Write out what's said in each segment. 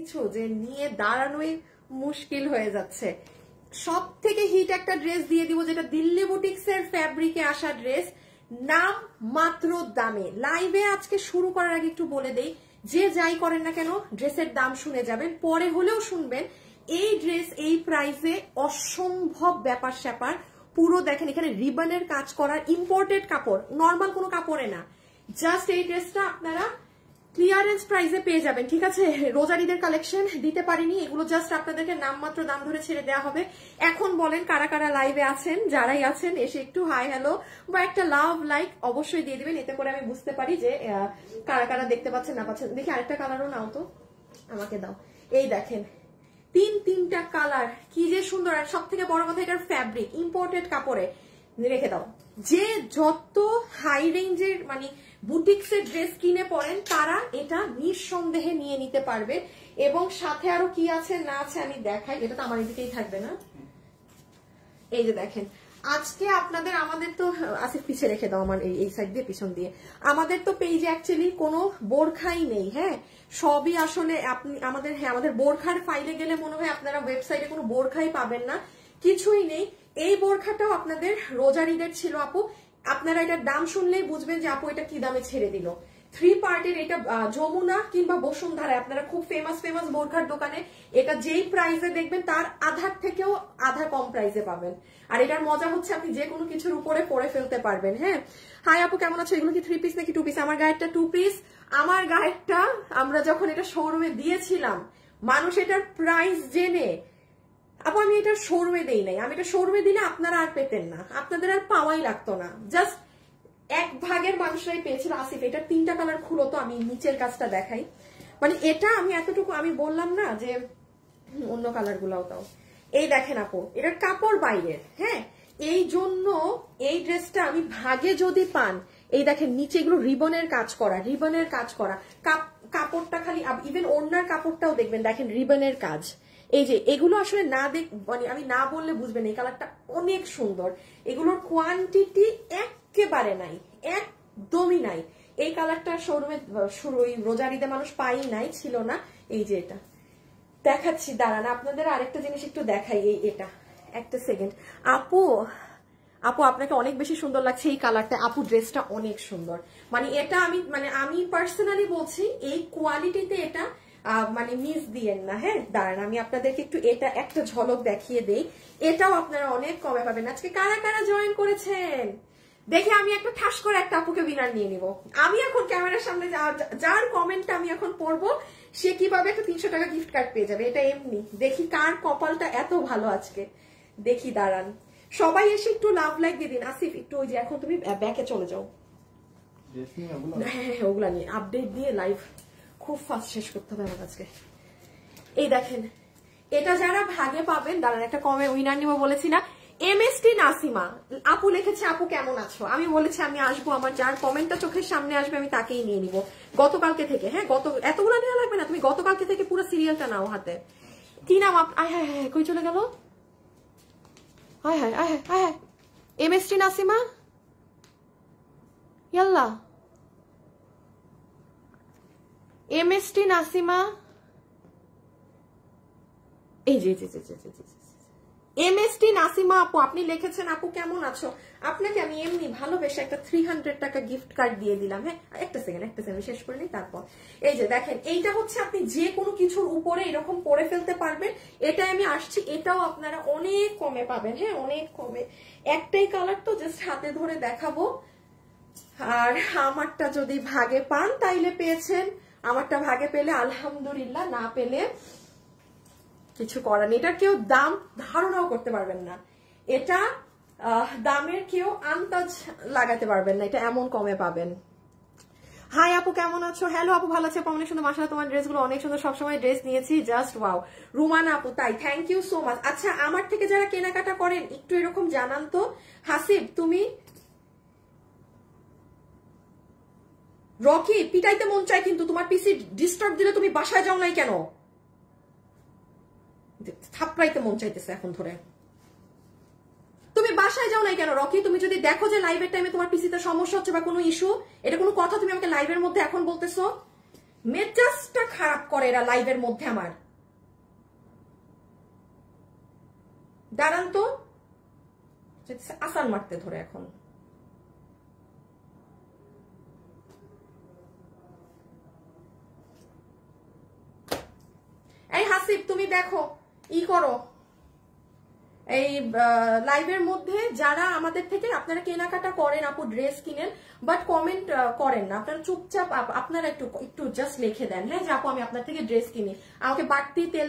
কিছু যে নিয়ে দাঁড়ানোই মুশকিল হয়ে যাচ্ছে। সব থেকে হিট একটা ড্রেস দিয়ে দিব, যেটা দিল্লি বুটিক্সের ফ্যাব্রিকে আসা ড্রেস, নাম মাত্র দামে। লাইভে আজকে শুরু করার আগে একটু বলে দেই, যে যাই করেন না কেন ড্রেসের দাম শুনে যাবেন, পরে হলেও শুনবেন। এই ড্রেস এই প্রাইসে অসম্ভব ব্যাপার স্যাপার। পুরো দেখেন এখানে রিবনের কাজ করার, ইম্পোর্টেড কাপড়, নর্মাল কোনো কাপড়ে না। জাস্ট এই ড্রেসটা আপনারা ক্লিয়ারেন্স প্রাইসে পেয়ে যাবেন, ঠিক আছে? রোজারিদের কালেকশন দিতে পারিনি, এগুলো জাস্ট আপনাদেরকে নামমাত্র দাম ধরে ছেড়ে দেওয়া হবে। এখন বলেন কারা কারা লাইভে আছেন, যারাই আছেন এসে একটু হাই হ্যালো বা একটা লাভ লাইক অবশ্যই দিয়ে দিবেন, এতে করে আমি বুঝতে পারি যে কারা কারা দেখতে পাচ্ছেন না পাচ্ছেন। দেখি আরেকটা কালারও নাও তো, আমাকে দাও। এই দেখেন তিনটা কালার, কি যে সুন্দর। আর সব থেকে বড় কথা এটার ফ্যাব্রিক ইম্পোর্টেড কাপড়ে। রেখে দাও, যে যত হাই রেঞ্জের মানে বুটিক্সের ড্রেস কিনে পড়েন তারা এটা নিঃসন্দেহে নিয়ে নিতে পারবে। এবং সাথে আরো কি আছে না আছে আমি দেখাই, এটা তো আমার এদিকেই থাকবে না। এই যে দেখেন আজকে আপনাদের, আমাদের তো আসিফ পিছিয়ে রেখে দাও আমার এই সাইড দিয়ে, পিছন দিয়ে। আমাদের তো পেজে অ্যাকচুয়ালি কোনো বোরখাই নেই, হ্যাঁ সবই আসলে আপনি আমাদের, হ্যাঁ আমাদের বোরখার ফাইলে গেলে মনে হয় আপনারা ওয়েবসাইটে কোনো বোরখাই পাবেন না, কিছুই নেই। এই বোরখাটাও আপনাদের রোজারিদের ছিল আপু, আপনারা এটার দাম শুনলেই বুঝবেন যে আপু এটা কি দামে ছেড়ে দিল। 3 পার্টের এটা যমুনা কিংবা বসুন্ধরায় আপনারা খুব ফেমাস বোরখার দোকানে এটা যেই প্রাইসে দেখবেন তার আধার থেকেও আধা কম প্রাইসে পাবেন। আর এটার মজা হচ্ছে আপনি যে কোনো কিছুর উপরে পরে ফেলতে পারবেন। হ্যাঁ হাই আপু কেমন আছো? এগুলো কি 3 পিস নাকি 2 পিস? আমার গায়েরটা 2 পিস। আমার গায়েরটা আমরা যখন এটা শোরুমে দিয়েছিলাম মানুষ এটার প্রাইস জেনে, আপু আমি এটা শোরুমে দেই নাই, আমি এটা শোরুমে দিলে আপনারা আর পেতেন না, আপনাদের আর পাওয়াই লাগতো না, জাস্ট 1 ভাগের মানুষরাই পেয়েছিল। আসিফ এটার 3টা কালার খুলো তো, আমি নিচের কাজটা দেখাই। মানে এটা আমি এতটুকু আমি বললাম না যে অন্য কালার গুলাও তাও। এই দেখেন আপু এটার কাপড় বাইরের, হ্যাঁ এই জন্য এই ড্রেসটা আমি ভাগে যদি পান, এই দেখেন নিচে এগুলো রিবনের কাজ করা, কাপড়টা খালি, ইভেন ওড়নার কাপড়টাও দেখবেন, দেখেন রিবনের কাজ। এই যে এগুলো আসলে না মানে আমি না বললে বুঝবেন, এই কালারটা অনেক সুন্দর। এগুলোর কোয়ান্টিটি একেবারে নাই, একদমই নাই। এই কালারটা শোরুমে ওই রোজারিতে মানুষ পাই নাই, ছিল না। এই যে এটা দেখাচ্ছি, দাঁড়ান আপনাদের আরেকটা জিনিস একটু দেখাই। এটা একটা সেকেন্ড। আপু আপনাকে অনেক বেশি সুন্দর লাগছে এই কালারটা। আপু ড্রেসটা অনেক সুন্দর, মানে এটা আমি পার্সোনালি বলছি এই কোয়ালিটিতে এটা মানে মিস দিয়েন না। হ্যাঁ দাঁড়ান আমি আপনাদেরকে একটু এটা একটা ঝলক দেখিয়ে দেই, এটাও আপনারা অনেক কমে পাবেন। আজকে কারা কারা জয়েন করেছেন দেখে আমি একটা ঠাস করে একটা আপুকে উইনার নিয়ে নিব। আমি এখন ক্যামেরার সামনে যার কমেন্টটা আমি এখন পড়বো সে কিভাবে একটা 300 টাকা গিফট কার্ড পেয়ে যাবে, এটা এমনি। দেখি কার কপালটা এত ভালো আজকে, দেখি দাঁড়ান সবাই এসে একটু লাভ লাইক দিয়ে দিন। আসিফ একটু ওই যে এখন তুমি ব্যাকে চলে যাও, হ্যাঁ ওগুলা নিয়ে আপডেট দিয়ে লাইভ খুব ফাস্ট শেষ করতে হবে আমার আজকে। এই দেখেন এটা যারা ভাগে পাবেন, দাঁড়ান একটা কমে উইনার নিব বলেছি না, MST নাসিমা আপু লিখেছে আপু কেমন আছো। আমি বলেছি আমি আসবো, আমার যার কমেন্টটা চোখের সামনে আসবে আমি তাকেই নিয়ে নিব গতকালকে থেকে। হ্যাঁ এতগুলো নেওয়া লাগবে না, তুমি গতকালকে থেকে পুরো সিরিয়ালটা নাও হাতে। কি নাম? আয় হ্যাঁ হ্যাঁ কই চলে গেল? আয় হ্যাঁ আয় হ্যাঁ MST নাসিমা, ইয়াল্লা MST নাসিমা, এই যে MST নাসিমা আপু আপনি লিখেছেন আপু কেমন আছো। আপনাকে আমি এমনি ভালোবেসে একটা 300 টাকা গিফট কার্ড দিয়ে দিলাম। হ্যাঁ একটা সেকেন্ড শেষ করে নিই তারপর। এই যে দেখেন এইটা হচ্ছে আপনি যে কোনো কিছুর উপরে এরকম পরে ফেলতে পারবেন। এটা আমি আসছি, এটাও আপনারা অনেক কমে পাবেন। হ্যাঁ অনেক কমে, একটাই কালার তো জাস্ট হাতে ধরে দেখাবো। আর আমারটা যদি ভাগে পান তাইলে পেয়েছেন, আমারটা ভাগে পেলে আলহামদুলিল্লাহ, না পেলে কিছু করার নেই। এটা কেউ দাম ধারণাও করতে পারবেন না, এটা দামের কেউ আন্দাজ লাগাতে পারবেন না, এটা এমন কমে পাবেন। হাই আপু কেমন আছো? হ্যালো আপু ভালো আছে, অনেক সুন্দর মাশাআল্লাহ, তোমার ড্রেসগুলো অনেক সুন্দর, সবসময় ড্রেস নিয়েছি, জাস্ট ওয়াও। রুমানা আপু তাই, থ্যাংক ইউ সো মাচ। আচ্ছা আমার থেকে যারা কেনাকাটা করেন একটু এরকম জানান তো। হাসিব তুমি রকি পিটাইতে মন চাই, কিন্তু তোমার পিসি ডিস্টার্ব দিলে তুমি বাসায় যাও নাই কেন? থাপড়াইতে মন চাইতেছে এখন ধরে। তুমি বাসায় যাও নাই কেন রকি? তুমি যদি দেখো যে লাইভের টাইমে তোমার পিসিতে সমস্যা হচ্ছে বা কোনো ইস্যু, এটা কোনো কথা তুমি আমাকে লাইভের মধ্যে এখন বলতেছো? মেজাজটা খারাপ করে এরা লাইভের মধ্যে আমার। দাঁড়ান তো, আসান মারতে ধরে এখন। এই হাসিব তুমি দেখো ই করো, এই লাইভের মধ্যে যারা আমাদের থেকে আপনারা কেনাকাটা করেন আপু, ড্রেস কিনেন বাট কমেন্ট করেন না, আপনারা চুপচাপ আপনারা একটু জাস্ট লিখে দেন, হ্যাঁ যে আপু আমি আপনার থেকে ড্রেস কিনি, আমাকে বাড়তি তেল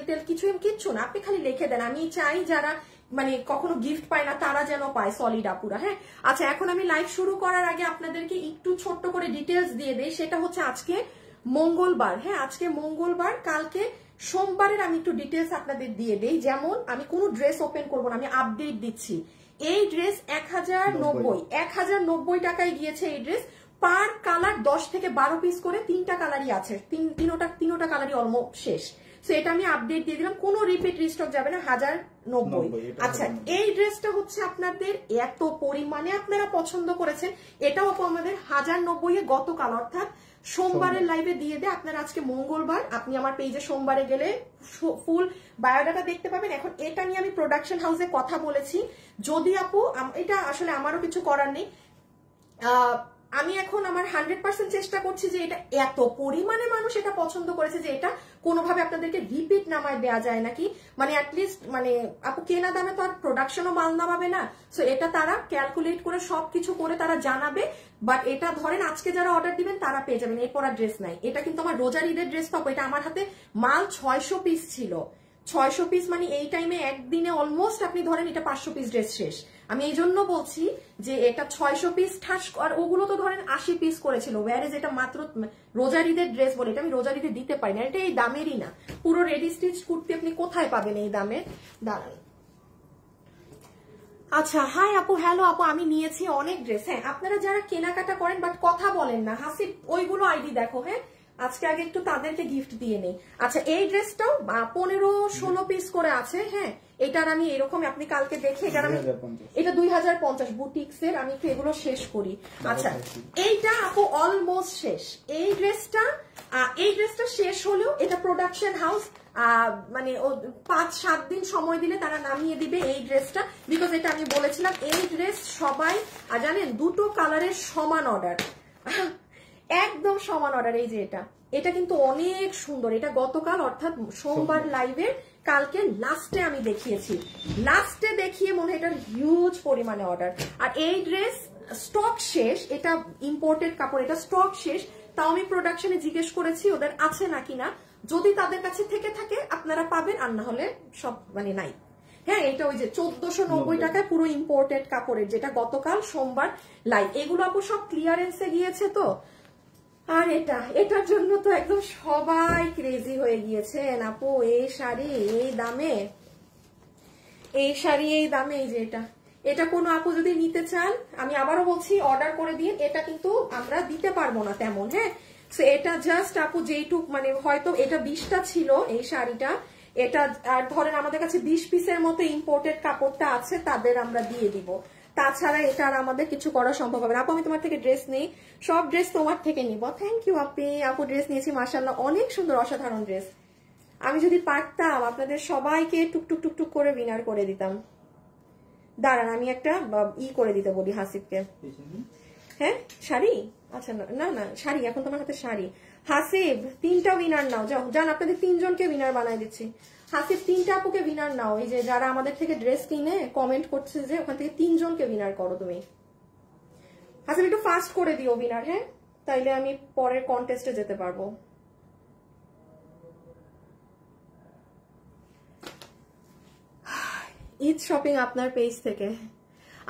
কিচ্ছু না, আপনি খালি লিখে দেন। আমি চাই যারা মানে কখনো গিফট পায় না তারা যেন পায় সলিড আপুরা। হ্যাঁ আচ্ছা, এখন আমি লাইভ শুরু করার আগে আপনাদেরকে একটু ছোট্ট করে ডিটেলস দিয়ে দেই। সেটা হচ্ছে আজকে মঙ্গলবার, হ্যাঁ আজকে মঙ্গলবার, কালকে সোমবারের আমি একটু ডিটেলস আপনাদের দিয়ে দেই। যেমন আমি কোনো ড্রেস ওপেন করবো না, আমি আপডেট দিচ্ছি। এই ড্রেস 1090 টাকায় গিয়েছে। এই ড্রেস পার কালার 10 থেকে 12 পিস করে 3টা কালারই আছে, তিনোটা কালারই অলমোস্ট শেষ। সো এটা আমি আপডেট দিয়ে দিলাম, কোনো রিপিট রিস্টক যাবে না, 1090। আচ্ছা এই ড্রেসটা হচ্ছে আপনাদের এত পরিমাণে আপনারা পছন্দ করেছেন, এটাও আমাদের 1090 গতকাল অর্থাৎ সোমবারের লাইভে দিয়ে দে। আপনারা আজকে মঙ্গলবার, আপনি আমার পেজে সোমবারে গেলে ফুল বায়োডাটা দেখতে পাবেন। এখন এটা নিয়ে আমি প্রোডাকশন হাউসে কথা বলেছি, যদি আপু এটা আসলে আমারও কিছু করার নেই, আমি এখন আমার 100% চেষ্টা করছি যে এটা এত পরিমাণে মানুষ এটা পছন্দ করেছে যে এটা কোনোভাবে আপনাদেরকে রিপিট নামায় দেওয়া যায় নাকি, মানে অ্যাটলিস্ট মানে আপু কেনা দামে তো আর প্রোডাকশনও মাল নামাবে না। সো এটা তারা ক্যালকুলেট করে সবকিছু করে তারা জানাবে। বাট এটা ধরেন আজকে যারা অর্ডার দিবেন তারা পেয়ে যাবেন, এরপর আর ড্রেস নাই। এটা কিন্তু আমার রোজার ঈদের ড্রেস পাবো, এটা আমার হাতে মাল 600 পিস ছিল। 600 পিস মানে এই টাইমে একদিনে অলমোস্ট আপনি ধরেন এটা 500 পিস ড্রেস শেষ। আমি এই জন্য বলছি যে এটা 600 পিস ঠাস, আর ওগুলো তো ধরেন 80 পিস করেছিল, ওয়ারেজ এটা মাত্র রোজার ঈদের ড্রেস বলে এটা আমি রোজার ঈদে দিতে পারি না, এটা এই দামেরই না। পুরো রেডি স্টিচ কুর্তি আপনি কোথায় পাবেন এই দামে? দাঁড়ান। আচ্ছা হাই আপু, হ্যালো আপু, আমি নিয়েছি অনেক ড্রেস। হ্যাঁ আপনারা যারা কেনাকাটা করেন বাট কথা বলেন না, হাসিব ওইগুলো আইডি দেখো। হ্যাঁ আজকে আগে একটু তাদেরকে গিফট দিয়ে নেই। আচ্ছা এই ড্রেসটাও 15-16 পিস করে আছে। হ্যাঁ এটার আমি এরকম আপনি কালকে দেখে এটার আমি এটা 2050 বুটিক্স এর, আমি একটু এগুলো শেষ করি। আচ্ছা এইটা আপু অলমোস্ট শেষ। এই ড্রেসটা শেষ হলেও এটা প্রোডাকশন হাউস মানে 5-7 দিন সময় দিলে তারা নামিয়ে দিবে এই ড্রেসটা, বিকজ এটা আমি বলেছিলাম এই ড্রেস সবাই জানেন দুটো কালারের সমান অর্ডার, একদম সমান অর্ডার। এই যে এটা কিন্তু অনেক সুন্দর, এটা গতকাল অর্থাৎ সোমবার লাইভে কালকে লাস্টে আমি দেখিয়েছি, লাস্টে দেখিয়ে মনে হয় এটার হিউজ পরিমাণে অর্ডার। আর এই ড্রেস স্টক শেষ, এটা ইম্পোর্টেড কাপড়, এটা স্টক শেষ। তাও আমি প্রোডাকশনে জিজ্ঞেস করেছি ওদের আছে নাকি না, যদি তাদের কাছে থেকে থাকে আপনারা পাবেন, আর না হলে সব মানে নাই। হ্যাঁ এটা ওই যে 1490 টাকায় পুরো ইম্পোর্টেড কাপড়ের, যেটা গতকাল সোমবার লাইভ। এগুলো আপু সব ক্লিয়ারেন্সে গিয়েছে তো। আর এটার জন্য তো একদম সবাই ক্রেজি হয়ে গিয়েছেন আপু, এই শাড়ি এই দামে, এই শাড়ি এই দামে। এই যে এটা কোনো আপু যদি নিতে চান আমি আবারও বলছি অর্ডার করে দিন, এটা কিন্তু আমরা দিতে পারবো না তেমন। হ্যাঁ এটা জাস্ট আপু যেইটুক মানে হয়তো এটা 20টা ছিল এই শাড়িটা, এটা আর ধরেন আমাদের কাছে 20 পিসের মতো ইম্পোর্টেড কাপড়টা আছে, তাদের আমরা দিয়ে দিব। তাছাড়া এটা আর আমাদের কিছু করা সম্ভব হবে না। আপু আমি তোমার থেকে ড্রেস নেই, সব ড্রেস তোমার থেকে নিব। থ্যাংক ইউ আপু, ড্রেস নিয়েছি মাশাআল্লাহ, অনেক সুন্দর অসাধারণ ড্রেস। আমি যদি পারতাম আপনাদের সবাইকে টুকটুক টুকটুক করে উইনার করে দিতাম। দাঁড়ান আমি একটা করে দিতে বলি হাসিবকে। হ্যাঁ শাড়ি, আচ্ছা না না শাড়ি, এখন তোমার হাতে শাড়ি। হাসিব 3টা উইনার নাও, যাও যান আপনাদের 3 জনকে উইনার বানাই দিচ্ছি। হাসিব 3টা আপুকে উইনার নাও, এই যে যারা আমাদের থেকে ড্রেস কিনে কমেন্ট করছে যে ওখান থেকে 3 জনকে উইনার করো তুমি। হাসিব একটু ফাস্ট করে দিও উইনার, হ্যাঁ তাইলে আমি পরের কন্টেস্টে যেতে পারবো। ঈদ শপিং আপনার পেজ থেকে।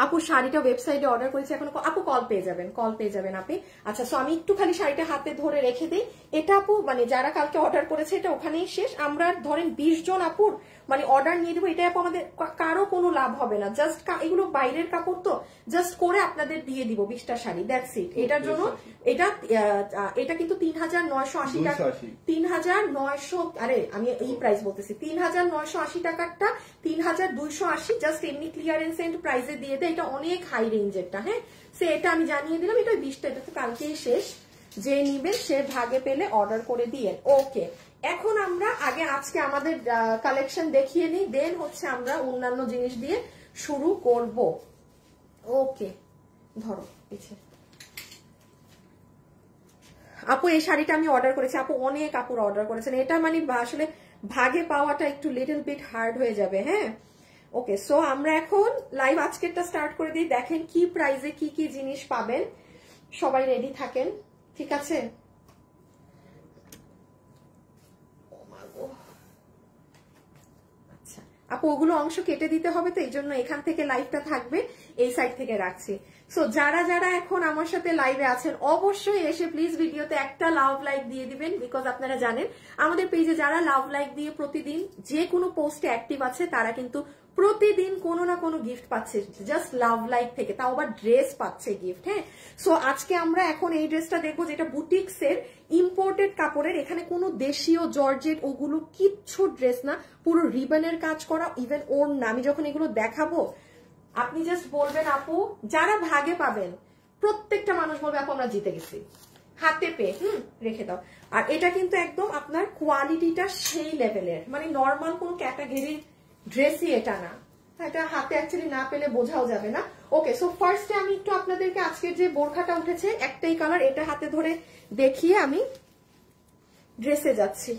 আপু শাড়িটা ওয়েবসাইটে অর্ডার করেছি, এখন আপু কল পেয়ে যাবেন আপনি। আচ্ছা সো আমি একটু খালি শাড়িটা হাতে ধরে রেখে দিই। এটা আপু মানে যারা কালকে অর্ডার করেছে এটা ওখানেই শেষ। আমরা ধরেন 20 জন আপুর মানে অর্ডার নিয়ে দেবো, এটা আপু আমাদের কারো কোনো লাভ হবে না, জাস্ট এগুলো বাইরের কাপড় তো জাস্ট করে আপনাদের দিয়ে দিব 20টা শাড়ি, দ্যাটস ইট। এটার জন্য এটা কিন্তু 3980 টাকা, 3900 আরে আমি এই প্রাইস বলতেছি, 3980 টাকারটা 3280 জাস্ট এমনি ক্লিয়ারেন্স এন্ড প্রাইসে দিয়ে দেয়। এটা অনেক হাই রেঞ্জেরটা। হ্যাঁ সে এটা আমি জানিয়ে দিলাম, এটা 20টা, এটা তো কালকেই শেষ। যে নিবেন সে ভাগে পেলে অর্ডার করে দিয়েন। ওকে, এখন আমরা আজকে আমাদের কালেকশন দেখিয়ে নিই, দেন হচ্ছে আমরা অন্যান্য জিনিস দিয়ে শুরু করব। ওকে, ধরো পিছে। আপু এই শাড়িটা আমি অর্ডার করেছি, আপু অনেক আপুর অর্ডার করেছেন, এটা মানে আসলে ভাগে পাওয়াটা একটু লিটল বিট হার্ড হয়ে যাবে। হ্যাঁ, ওকে, সো আমরা এখন লাইভ আজকেরটা স্টার্ট করে দিই। দেখেন কি প্রাইসে কি কি জিনিস পাবেন, সবাই রেডি থাকেন, ঠিক আছে? আচ্ছা আপু, ওগুলো অংশ কেটে দিতে হবে, তো এই জন্য এখান থেকে লাইভটা থাকবে, এই সাইড থেকে রাখছি। সো যারা যারা এখন আমার সাথে লাইভে আছেন অবশ্যই এসে প্লিজ ভিডিওতে একটা লাভ লাইক দিয়ে দিবেন, বিকজ আপনারা জানেন আমাদের পেজে যারা লাভ লাইক দিয়ে প্রতিদিন যে কোনো পোস্টে অ্যাক্টিভ আছে তারা কিন্তু প্রতিদিন কোনো না কোনো গিফট পাচ্ছে জাস্ট লাভ লাইক থেকে, তাও আবার ড্রেস পাচ্ছে গিফট। হ্যাঁ, সো আজকে আমরা এখন এই ড্রেসটা দেখবো যেটা বুটিক্সের ইম্পোর্টেড কাপড়ের, এখানে কোনো দেশীয় জর্জেট ওগুলো কিচ্ছু ড্রেস না, পুরো রিবনের কাজ করা, ইভেন ওর না। আমি যখন এগুলো দেখাবো আপনি জাস্ট বলবেন আপু, যারা ভাগে পাবেন প্রত্যেকটা মানুষ বলবে আপু আমরা জিতে গেছি, হাতে পেয়ে রেখে দাও। আর এটা কিন্তু একদম আপনার কোয়ালিটিটা সেই লেভেলের, মানে নর্মাল কোন ক্যাটাগরির ড্রেসই এটা না, এটা হাতে অ্যাকচুয়ালি না পেলে বোঝাও যাবে না। ওকে, সো ফার্স্টে আমি একটু আপনাদেরকে আজকের যে বোরখাটা উঠেছে একটাই কালার, এটা হাতে ধরে দেখিয়ে আমি ড্রেসে যাচ্ছি।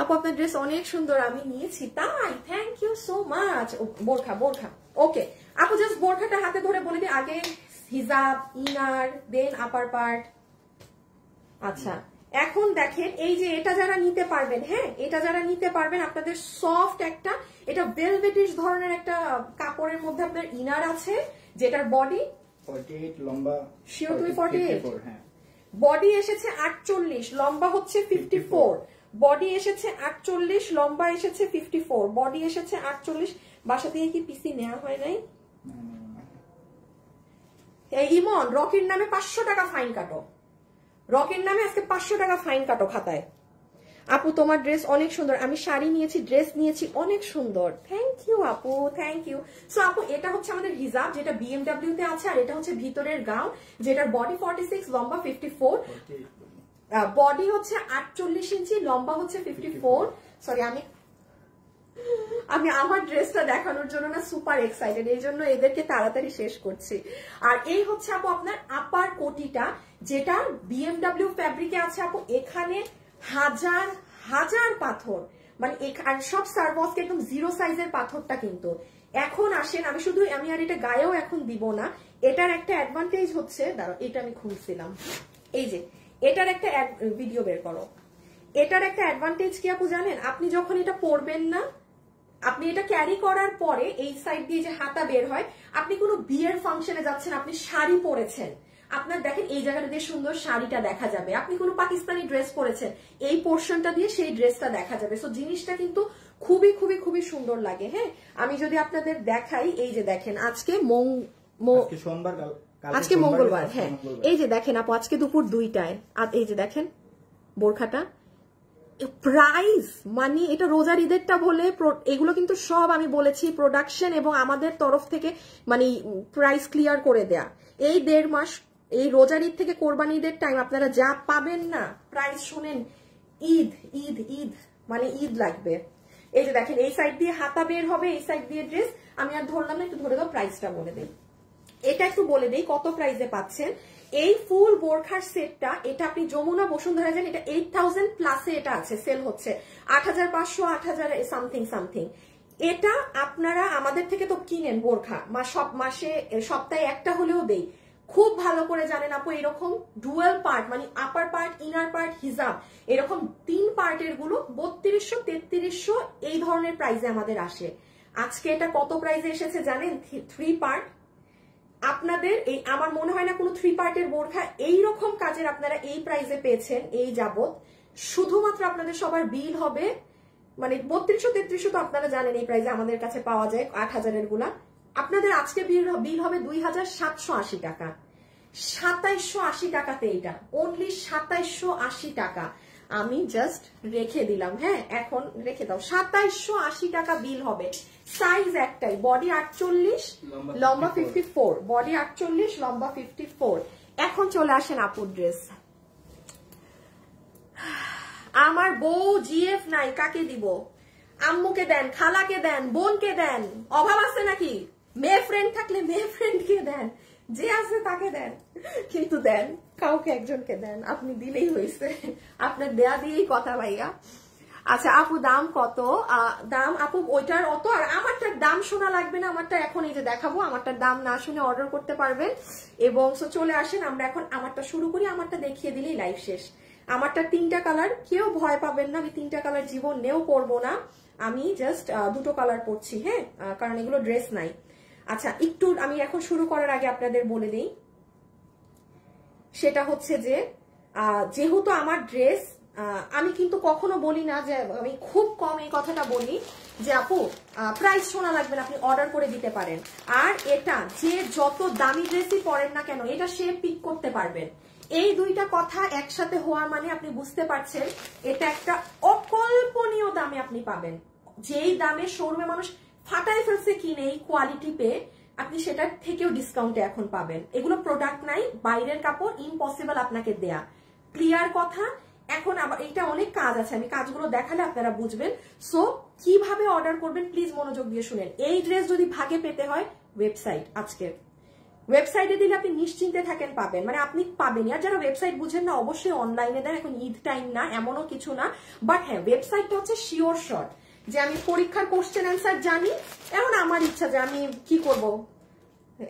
আপু আপনার ড্রেস অনেক সুন্দর, আমি নিয়েছি। তাই, থ্যাংক ইউ সো মাচ। বোরখা বোরখা, ওকে আপু জাস্ট বোরখাটা হাতে ধরে বলে দিই, আগে হিজাব, ইনার, দেন আপার পার্ট। আচ্ছা, এখন দেখেন এই যে এটা যারা নিতে পারবেন, হ্যাঁ এটা যারা নিতে পারবেন, আপনাদের সফট একটা, এটা ভেলভেটিশ ধরনের একটা কাপড়ের মধ্যে আপনার ইনার আছে, যেটার বডি 48, লম্বা শিওর তুমি 48, হ্যাঁ বডি এসেছে 48, লম্বা হচ্ছে 54, বডি এসেছে 48, লম্বা এসেছে 54, বডি এসেছে 48। বাসা থেকে কি পিসি নেওয়া হয় নাই? এই ইমন, রকির নামে 500 টাকা ফাইন কাটো, রকের নামে আজকে 500 টাকা ফাইন কাটো খাতায়। আপু তোমার ড্রেস অনেক সুন্দর, আমি শাড়ি নিয়েছি, ড্রেস নিয়েছি, অনেক সুন্দর, থ্যাংক ইউ আপু, থ্যাংক ইউ। সো আপু এটা হচ্ছে আমাদের হিজাব যেটা বিএমডব্লিউ তে আছে, আর এটা হচ্ছে ভিতরের গাউন যেটার বডি 46, লম্বা 54, বডি হচ্ছে 48 ইঞ্চি, লম্বা হচ্ছে 54। সরি, আমি আমার ড্রেসটা দেখানোর জন্য না সুপার এক্সাইটেড, এই জন্য এদেরকে তাড়াতাড়ি শেষ করছি। আর এই হচ্ছে আপু আপনার আপার কোটিটা, যেটা বিএমডব্লিউ ফ্যাব্রিকে আছে আপু, এখানে হাজার হাজার পাথর, মানে আর সব সার্ভসকে একদম জিরো সাইজের পাথরটা কিন্তু। এখন আসেন, আমি আর এটা গায়েও এখন দিব না, এটার একটা অ্যাডভান্টেজ হচ্ছে, দাঁড়াও এটা আমি খুলছিলাম, এই যে এটার একটা ভিডিও বের করো, এটার একটা অ্যাডভান্টেজ কি আপু জানেন, আপনি যখন এটা পরবেন না, আপনি এটা ক্যারি করার পরে এই সাইড দিয়ে যে হাতা বের হয়, আপনি কোনো বিয়ের ফাংশনে যাচ্ছেন, আপনি শাড়ি পরেছেন, আপনার দেখেন এই জায়গাটা দিয়ে সুন্দর শাড়িটা দেখা যাবে, আপনি কোনো পাকিস্তানি ড্রেস পরেছেন, এই পোর্শনটা দিয়ে সেই ড্রেসটা দেখা যাবে। সো জিনিসটা কিন্তু খুবই খুবই খুবই সুন্দর লাগে। হ্যাঁ, আমি যদি আপনাদের দেখাই, এই যে দেখেন আজকে আজকে মঙ্গলবার, হ্যাঁ এই যে দেখেন আপু আজকে দুপুর 2টায়, আর এই যে দেখেন বোরখাটা প্রাইস, মানে এটা রোজার ঈদেরটা বলে, এগুলো কিন্তু সব আমি বলেছি প্রোডাকশন এবং আমাদের তরফ থেকে মানে প্রাইস ক্লিয়ার করে দেয়া। এই 1.5 মাস, এই রোজার ঈদ থেকে কোরবানি ঈদের টাইম আপনারা যা পাবেন না প্রাইস, শুনেন ঈদ ঈদ ঈদ মানে ঈদ লাগবে। এই যে দেখেন এই সাইড দিয়ে হাতা বের হবে, এই সাইড দিয়ে ড্রেস। আমি আর ধরলাম না, একটু ধরে দাও, প্রাইসটা বলে দিই, এটা একটু বলে দেই কত প্রাইসে পাচ্ছেন। এই ফুল বোরখার সেটটা, এটা আপনি যমুনা বসুন্ধরা যান, এটা 8000 প্লাসে এটা আছে, সেল হচ্ছে 8500, 8000 সামথিং সামথিং। এটা আপনারা আমাদের থেকে তো কিনেন বোরখা, সব মাসে সপ্তাহে একটা হলেও দেই, খুব ভালো করে জানেন আপু। এরকম ডুয়েল পার্ট, মানে আপার পার্ট, ইনার পার্ট, হিজাব, এরকম 3 পার্টের গুলো 3200, 3300 এই ধরনের প্রাইসে আমাদের আসে। আজকে এটা কত প্রাইসে এসেছে জানেন? 3 পার্ট আপনাদের এই, আমার মনে হয় না কোনো 3 পার্টের বোরখা এইরকম কাজের আপনারা এই প্রাইসে পেয়েছেন এই যাবত। শুধুমাত্র আপনাদের সবার বিল হবে, মানে 3200 3300 তো আপনারা জানেন এই প্রাইসে আমাদের কাছে পাওয়া যায় 8000 গুলা। আপনাদের আজকে বিল হবে 2780 টাকা, 2780 টাকাতে এটা, অনলি 2780 টাকা। আমি জাস্ট রেখে দিলাম, হ্যাঁ এখন রেখে দাও, 2780 টাকা বিল হবে। সাইজ একটাই, বডি 48, লম্বা 54, বডি 48, লম্বা 54। এখন চলে আসেন আপুর ড্রেস। আমার বউ জিএফ নাই, কাকে দিব? আম্মুকে দেন, খালাকে দেন, বোনকে দেন, অভাব আছে নাকি? মেয়ে ফ্রেন্ড থাকলে মেয়ে ফ্রেন্ডকে দেন, যে আছে তাকে দেন, কিন্তু দেন কাউকে একজনকে দেন, আপনি দিলেই হয়েছে, আপনার দেয়া দিয়েই কথা ভাইয়া। আচ্ছা আপু দাম কত? দাম আপু ওইটার অত, আর আমারটার দাম শোনা লাগবে না, আমারটা এখন এই যে দেখাবো, আমারটার দাম না শুনে অর্ডার করতে পারবেন। এবং চলে আসেন, আমরা এখন আমারটা শুরু করি, আমারটা দেখিয়ে দিলেই লাইভ শেষ। আমারটা 3টা কালার, কেউ ভয় পাবেন না, আমি 3টা কালার জীবন নেও করবো না, আমি জাস্ট 2টো কালার পরছি, হ্যাঁ, কারণ এগুলো ড্রেস নাই। আচ্ছা একটু আমি এখন শুরু করার আগে আপনাদের বলে দিই, সেটা হচ্ছে যে যেহেতু আমার ড্রেস, আমি কিন্তু কখনো বলি না যে, আমি খুব কম এই কথাটা বলি যে আপু প্রাইস শোনা লাগবে না, আপনি অর্ডার করে দিতে পারেন। আর এটা যে যত দামি ড্রেসই পরেন না কেন, এটা সে পিক করতে পারবেন। এই 2টা কথা একসাথে হওয়া মানে আপনি বুঝতে পারছেন, এটা একটা অকল্পনীয় দামে আপনি পাবেন। যেই দামে শোরুমে মানুষ ফাটাই ফেলছে কিনে এই কোয়ালিটি পেয়ে, আপনি সেটার থেকেও ডিসকাউন্টে এখন পাবেন। এগুলো প্রোডাক্ট নাই, বাইরের কাপড়, ইম্পসিবল আপনাকে দেয়া, ক্লিয়ার কথা। এখন আবার এটা অনেক কাজ আছে, আমি কাজগুলো দেখালে আপনারা বুঝবেন। সো কিভাবে অর্ডার করবেন প্লিজ মনোযোগ দিয়ে শুনেন। এই ড্রেস যদি ভাগে পেতে হয়, ওয়েবসাইট, আজকে ওয়েবসাইটে দিলে আপনি নিশ্চিন্তে থাকেন পাবেন, মানে আপনি পাবেন। আর যারা ওয়েবসাইট বুঝেন না, অবশ্যই অনলাইনে দেন, এখন ঈদ টাইম না, এমনও কিছু না, বাট হ্যাঁ ওয়েবসাইটটা হচ্ছে শিওর শট, যে আমি পরীক্ষার কোশ্চেন অ্যান্সার জানি, এখন আমার ইচ্ছা যে আমি কি করব,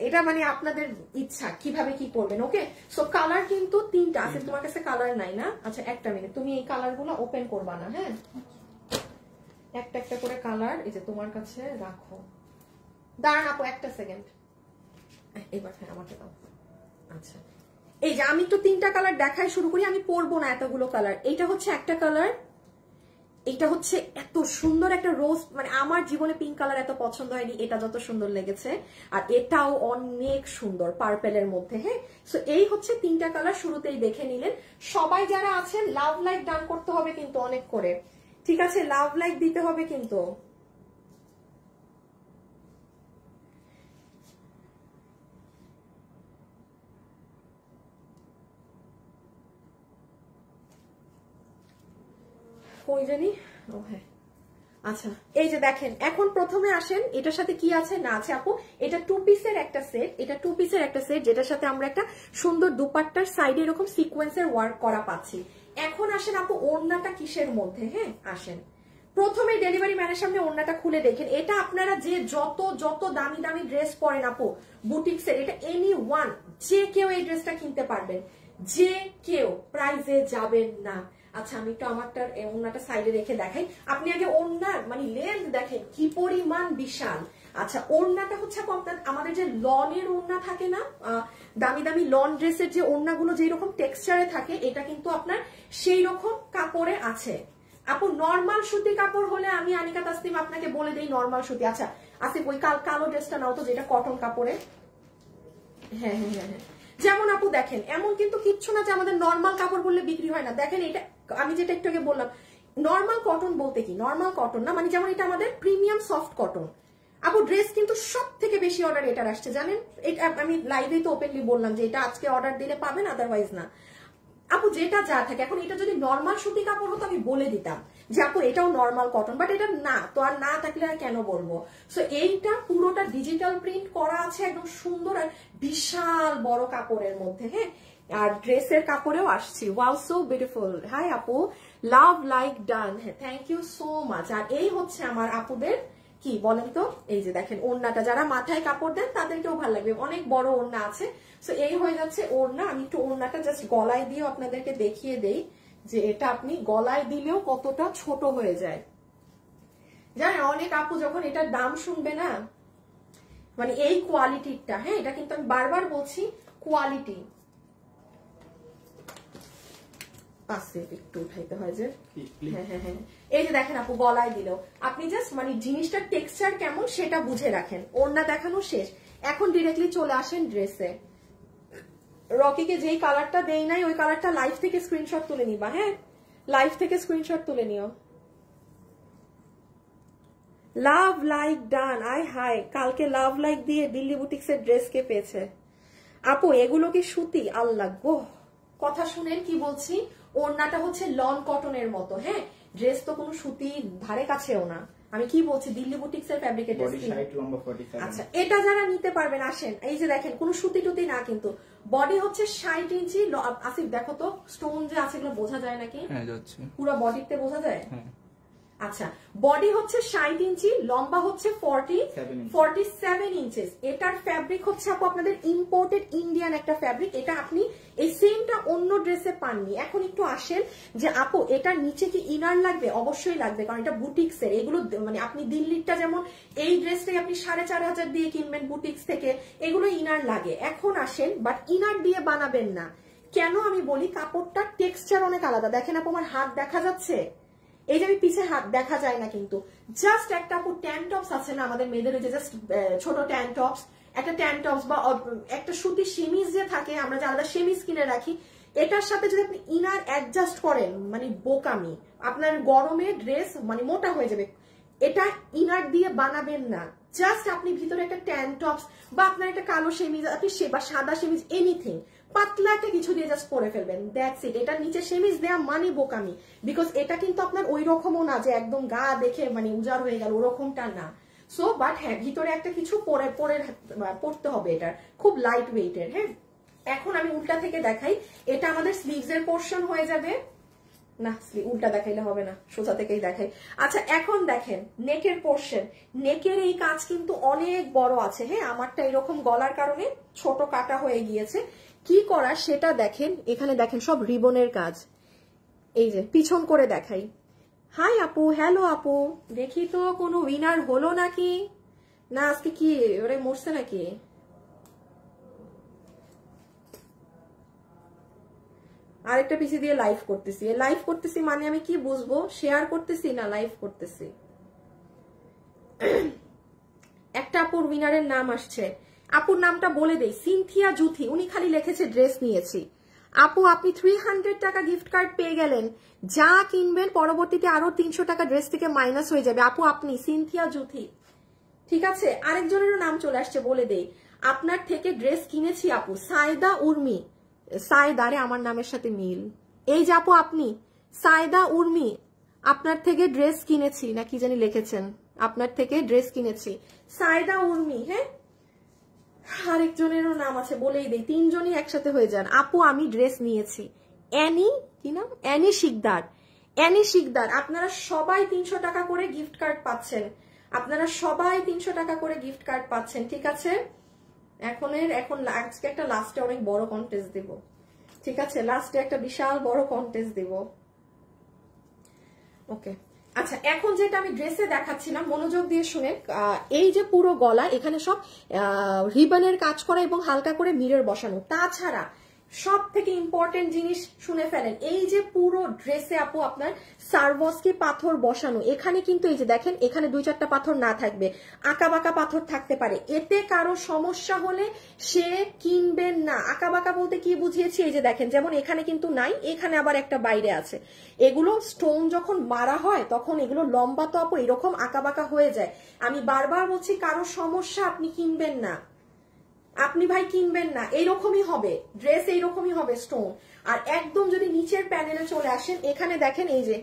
এটা মানে আপনাদের ইচ্ছা কিভাবে কি করবেন। ওকে, সো কালার কিন্তু 3টা আছে, তোমার কাছে কালার নাই না? আচ্ছা একটা মিনিট, তুমি এই কালারগুলো ওপেন করবা না, হ্যাঁ, একটা একটা করে কালার এই যে তোমার কাছে রাখো। দাঁড়ান আপু একটা সেকেন্ড, এবার হ্যাঁ আমাকে দাও। আচ্ছা এই যে আমি তো 3টা কালার দেখাই শুরু করি, আমি পরবো না এতগুলো কালার। এইটা হচ্ছে একটা কালার, এটা হচ্ছে এত সুন্দর একটা রোজ, মানে আমার জীবনে পিঙ্ক কালার এত পছন্দ হয়নি, এটা যত সুন্দর লেগেছে। আর এটাও অনেক সুন্দর পার্পেলের মধ্যে, হ্যাঁ। সো এই হচ্ছে 3টা কালার, শুরুতেই দেখে নিলেন। সবাই যারা আছেন লাভ লাইক ডান করতে হবে কিন্তু অনেক করে, ঠিক আছে, লাভ লাইক দিতে হবে কিন্তু। কই জানি, ও হ্যাঁ, আচ্ছা এই যে দেখেন, এখন প্রথমে আসেন এটার সাথে কি আছে না আছে আপু। এটা 2 পিসের একটা সেট, এটা 2 পিসের একটা সেট, যেটার সাথে আমরা একটা সুন্দর দুপাট্টার সাইডে এরকম সিকোয়েন্সের ওয়ার্ক করা পাচ্ছি। এখন আসেন আপু ওড়নাটা কিসের মধ্যে, হ্যাঁ আসেন প্রথমে ডেলিভারি ম্যানের সামনে ওড়নাটা খুলে দেখেন। এটা আপনারা যে যত যত দামি দামি ড্রেস পরেন আপু বুটিক্সের, এটা এনি ওয়ান, যে কেউ এই ড্রেসটা কিনতে পারবেন, যে কেউ, প্রাইজে যাবেন না। আচ্ছা আমি একটু আমারটার ওড়নাটা সাইডে রেখে দেখাই, আপনি আগে ওড়নার মানে লেন্থ দেখেন কি পরিমাণ বিশাল। আচ্ছা ওড়নাটা হচ্ছে আমাদের যে লনের ওড়না থাকে না, দামি দামি লন ড্রেসের যে ওড়নাগুলো যেই রকম টেক্সচারে থাকে, এটা কিন্তু আপনার সেই রকম কাপড়ে আছে আপু। নরমাল সুতি কাপড় হলে আমি আনিকা তাসনিম আপনাকে বলে দেই নরমাল সুতি। আচ্ছা আসিফ ওই কালো ড্রেসটা নাও তো, যেটা কটন কাপড়ে, হ্যাঁ হ্যাঁ হ্যাঁ হ্যাঁ, যেমন আপু দেখেন এমন কিন্তু কিচ্ছু না যে আমাদের নরমাল কাপড় বললে বিক্রি হয় না। দেখেন এটা আমি যেটা একটু আগে বললাম, নরমাল কটন বলতে কি নরমাল কটন না, মানে যেমন এটা আমাদের প্রিমিয়াম সফট কটন। আপু ড্রেস কিন্তু সব থেকে বেশি অর্ডার এটার আসছে জানেন, এটা আমি লাইভেই তো ওপেনলি বললাম যে এটা আজকে অর্ডার দিলে পাবেন, আদারওয়াইজ না। আপু যেটা যা থাকে, এখন এটা যদি নরমাল সুতি কাপড় হতো আমি বলে দিতাম যে আপু এটাও নরমাল কটন, বাট এটা না, তো আর না থাকলে আর কেন বলবো। সো এইটা পুরোটা ডিজিটাল প্রিন্ট করা আছে, একদম সুন্দর আর বিশাল বড় কাপড়ের মধ্যে, হ্যাঁ। আর ড্রেসের কাপড়েও আসছি, ওয়াও সো বিউটিফুল। হাই আপু, লাভ লাইক ডান, হ্যাঁ থ্যাংক ইউ সো মাচ। আর এই হচ্ছে আমার আপুদের কি বলেন তো, এই যে দেখেন ওড়নাটা, যারা মাথায় কাপড় দেন তাদেরকেও ভালো লাগবে, অনেক বড় ওড়না আছে। সো এই হয়ে যাচ্ছে ওড়না। আমি একটু ওড়নাটা জাস্ট গলায় দিয়েও আপনাদেরকে দেখিয়ে দেই যে এটা আপনি গলায় দিলেও কতটা ছোট হয়ে যায়। জানেন অনেক আপু যখন এটার দাম শুনবে না, মানে এই কোয়ালিটিটা, হ্যাঁ এটা কিন্তু আমি বারবার বলছি কোয়ালিটি, একটু উঠাইতে হয় যে, হ্যাঁ হ্যাঁ হ্যাঁ, এই যে দেখেন আপু গলায় দিলেও আপনি জাস্ট মানে জিনিসটার টেক্সচার কেমন সেটা বুঝে রাখেন। ওড়না দেখানো শেষ, এখন ডিরেক্টলি চলে আসেন ড্রেসে। রকিকে যেই কালারটা দেই নাই ওই কালারটা লাইভ থেকে স্ক্রিনশট তুলে নিবা, হ্যাঁ লাইভ থেকে স্ক্রিনশট তুলে নিও। লাভ লাইক ডান, আই হাই, কালকে লাভ লাইক দিয়ে দিল্লি বুটিক্সের ড্রেস কে পেয়েছে? আপু এগুলো কি সুতি? আল্লাহ গো, কথা শুনেন কি বলছি। ওড়নাটা হচ্ছে লন কটনের মতো, হ্যাঁ, ড্রেস তো কোনো সুতি ধারে কাছেও না। আমি কি বলছি, দিল্লি বুটিক্স এর ফ্যাব্রিকের ড্রেস। আচ্ছা, এটা যারা নিতে পারবেন আসেন, এই যে দেখেন কোনো সুতি টুতি না, কিন্তু বডি হচ্ছে 60 ইঞ্চি। আসিফ দেখো তো স্টোন যে আছে এগুলো বোঝা যায় নাকি? হ্যাঁ যাচ্ছে, পুরো বডিতে বোঝা যায়। হ্যাঁ। আচ্ছা, বডি হচ্ছে 60 ইঞ্চি, লম্বা হচ্ছে 47 ইঞ্চেস। এটার ফ্যাব্রিক হচ্ছে আপু আপনাদের ইম্পোর্টেড ইন্ডিয়ান একটা ফ্যাব্রিক। এটা আপনি এই সেমটা অন্য ড্রেসে পাননি। এখন একটু আসেন যে আপু এটার নিচে কি ইনার লাগবে? অবশ্যই লাগবে, কারণ এটা বুটিক্স এর। এগুলো মানে আপনি দিল্লিরটা যেমন এই ড্রেসটাই আপনি 4500 দিয়ে কিনবেন বুটিক্স থেকে, এগুলো ইনার লাগে। এখন আসেন, বাট ইনার দিয়ে বানাবেন না। কেন আমি বলি, কাপড়টা টেক্সচার অনেক আলাদা। দেখেন আপু আমার হাত দেখা যাচ্ছে, এই যে আমি পিছে হাত দেখা যায় না, কিন্তু জাস্ট একটা আপু ট্যান টপস আছে না আমাদের মেয়েদের, ওই যে জাস্ট ছোট ট্যান টপস, একটা ট্যান টপস বা একটা সুতি সেমিজ যে থাকে, আমরা যে আলাদা সেমিজ কিনে রাখি, এটার সাথে যদি আপনি ইনার অ্যাডজাস্ট করেন, মানে বোকামি, আপনার গরমে ড্রেস মানে মোটা হয়ে যাবে। এটা ইনার দিয়ে বানাবেন না। জাস্ট আপনি ভিতরে একটা ট্যান টপস বা আপনার একটা কালো সেমিজ আপনি বা সাদা সেমিজ, এনিথিং পাতলা একটা কিছু দিয়ে জাস্ট পরে ফেলবেন, দ্যাটস ইট। এটা নিচে সেমিজ দেয়া মানে বোকামি, বিকজ এটা কিন্তু আপনার ওই রকমও না যে একদম গা দেখে মানে উজাড় হয়ে গেল, ওরকমটা না। সো বাট হ্যাঁ, ভিতরে একটা কিছু পরতে হবে। এটা খুব লাইট ওয়েটের। হ্যাঁ, এখন আমি উল্টা থেকে দেখাই। এটা আমাদের স্লিভস এর পোর্শন হয়ে যাবে না, উল্টা দেখাইলে হবে না, সোজা থেকেই দেখাই। আচ্ছা, এখন দেখেন নেকের পোর্শন। নেকের এই কাজ কিন্তু অনেক বড় আছে। হ্যাঁ, আমারটা এরকম গলার কারণে ছোট কাটা হয়ে গিয়েছে। কি করা সেটা দেখেন, এখানে দেখেন সব রিবনের কাজ। এই যে পিছন করে দেখাই। হাই আপু, হ্যালো আপু, দেখি তো কোনো উইনার হলো নাকি না আজকে? কি ওরে মরছে নাকি? আরেকটা পিছিয়ে দিয়ে লাইভ করতেছি। লাইভ করতেছি মানে আমি কি বুঝবো, শেয়ার করতেছি না লাইভ করতেছি। একটা আপুর উইনারের নাম আসছে, আপুর নামটা বলে দেই, সিনথিয়া জুথি। উনি খালি লিখেছে ড্রেস নিয়েছি। আপু আপনি 300 টাকা গিফট কার্ড পেয়ে গেলেন। যা কিনবেন পরবর্তীতে আরো 300 টাকা ড্রেস থেকে মাইনাস হয়ে যাবে। আপু আপনি সিনথিয়া জুথি, ঠিক আছে? আরেকজনেরও নাম চলে আসছে, বলে দেই। আপনার থেকে ড্রেস কিনেছি আপু, সাইদা উর্মি। সাইদা, রে আমার নামের সাথে মিল। এই যে আপু আপনি সাইদা উর্মি, আপনার থেকে ড্রেস কিনেছি, না কি জানি লিখেছেন, আপনার থেকে ড্রেস কিনেছি, সাইদা উর্মি। হ্যাঁ, আরেকজনেরও নাম আছে, বলেই দেই, তিনজনই একসাথে হয়ে যান। আপু আমি ড্রেস নিয়েছি, অ্যানি, কি নাম, অ্যানি শিকদার। অ্যানি শিকদার, আপনারা সবাই 300 টাকা করে গিফট কার্ড পাচ্ছেন। আপনারা সবাই 300 টাকা করে গিফট কার্ড পাচ্ছেন, ঠিক আছে? এখন আজকে একটা লাস্টে অনেক বড় কন্টেস্ট দিব, ঠিক আছে? লাস্টে একটা বিশাল বড় কন্টেস্ট দিব। ওকে, আচ্ছা, এখন যেটা আমি ড্রেসে দেখাচ্ছিলাম, মনোযোগ দিয়ে শুনেন। এই যে পুরো গলা, এখানে সব রিবনের কাজ করা এবং হালকা করে মিরর বসানো। তাছাড়া সব থেকে ইম্পর্টেন্ট জিনিস শুনে ফেলেন, এই যে পুরো ড্রেসে আপু আপনার সারভস্কি পাথর বসানো। এখানে কিন্তু এই যে দেখেন, এখানে 2-4টা পাথর না থাকবে, আঁকা বাঁকা পাথর থাকতে পারে। এতে কারো সমস্যা হলে সে কিনবেন না। আঁকা বাঁকা বলতে কি বুঝিয়েছি, এই যে দেখেন, যেমন এখানে কিন্তু নাই, এখানে আবার একটা বাইরে আছে। এগুলো স্টোন যখন মারা হয় তখন এগুলো লম্বা তো আপু এরকম আঁকা বাঁকা হয়ে যায়। আমি বারবার বলছি, কারো সমস্যা আপনি কিনবেন না, আপনি ভাই কিনবেন না। এইরকমই হবে ড্রেস, এইরকমই হবে স্টোন। আর একদম যদি নিচের প্যানেলে চলে আসেন, এখানে দেখেন এই যে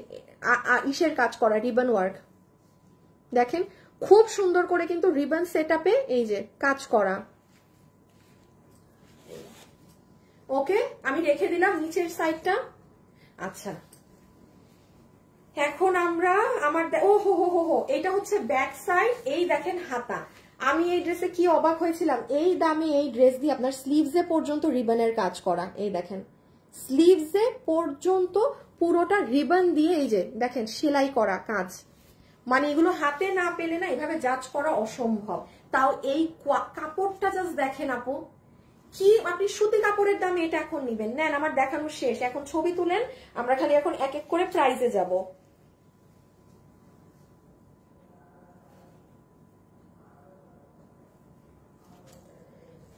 ইসের কাজ করা, রিবন ওয়ার্ক দেখেন, খুব সুন্দর করে কিন্তু রিবন সেটআপে এই যে কাজ করা। ওকে, আমি রেখে দিলাম নিচের সাইডটা। আচ্ছা, এখন আমরা ও হো হো হো হো, এটা হচ্ছে ব্যাক সাইড। এই দেখেন হাতা। আমি এই ড্রেসে কি অবাক হয়েছিলাম, এই দামে এই ড্রেস দিয়ে আপনার স্লিভসে পর্যন্ত রিবনের কাজ করা। এই দেখেন, স্লিভসে পর্যন্ত পুরোটা রিবন দিয়ে এই যে দেখেন সেলাই করা কাজ। মানে এগুলো হাতে না পেলে না এভাবে জাজ করা অসম্ভব। তাও এই কাপড়টা জাস্ট দেখেন আপু, কি আপনি সুতি কাপড়ের দামে এটা এখন নিবেন? নেন, আমার দেখানো শেষ, এখন ছবি তুলেন, আমরা খালি এখন এক এক করে প্রাইজে যাব।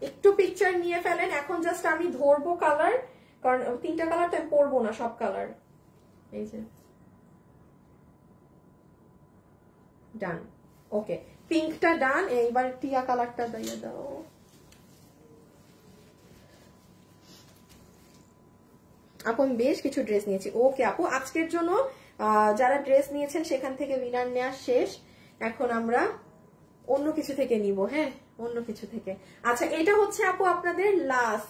একটু পিকচার নিয়ে ফেলেন। এখন জাস্ট আমি ধরবো কালার, কারণ 3টা কালার তো আমি পরবো না সব কালার। এই যে ডান, ওকে, পিঙ্কটা ডান। এইবার টিয়া কালারটা দিয়ে দাও। আপু আমি বেশ কিছু ড্রেস নিয়েছি। ওকে আপু, আজকের জন্য যারা ড্রেস নিয়েছেন সেখান থেকে উইনার নেওয়া শেষ। এখন আমরা অন্য কিছু থেকে নিব। হ্যাঁ, অন্য কিছু থেকে। আচ্ছা, এটা হচ্ছে আপু আপনাদের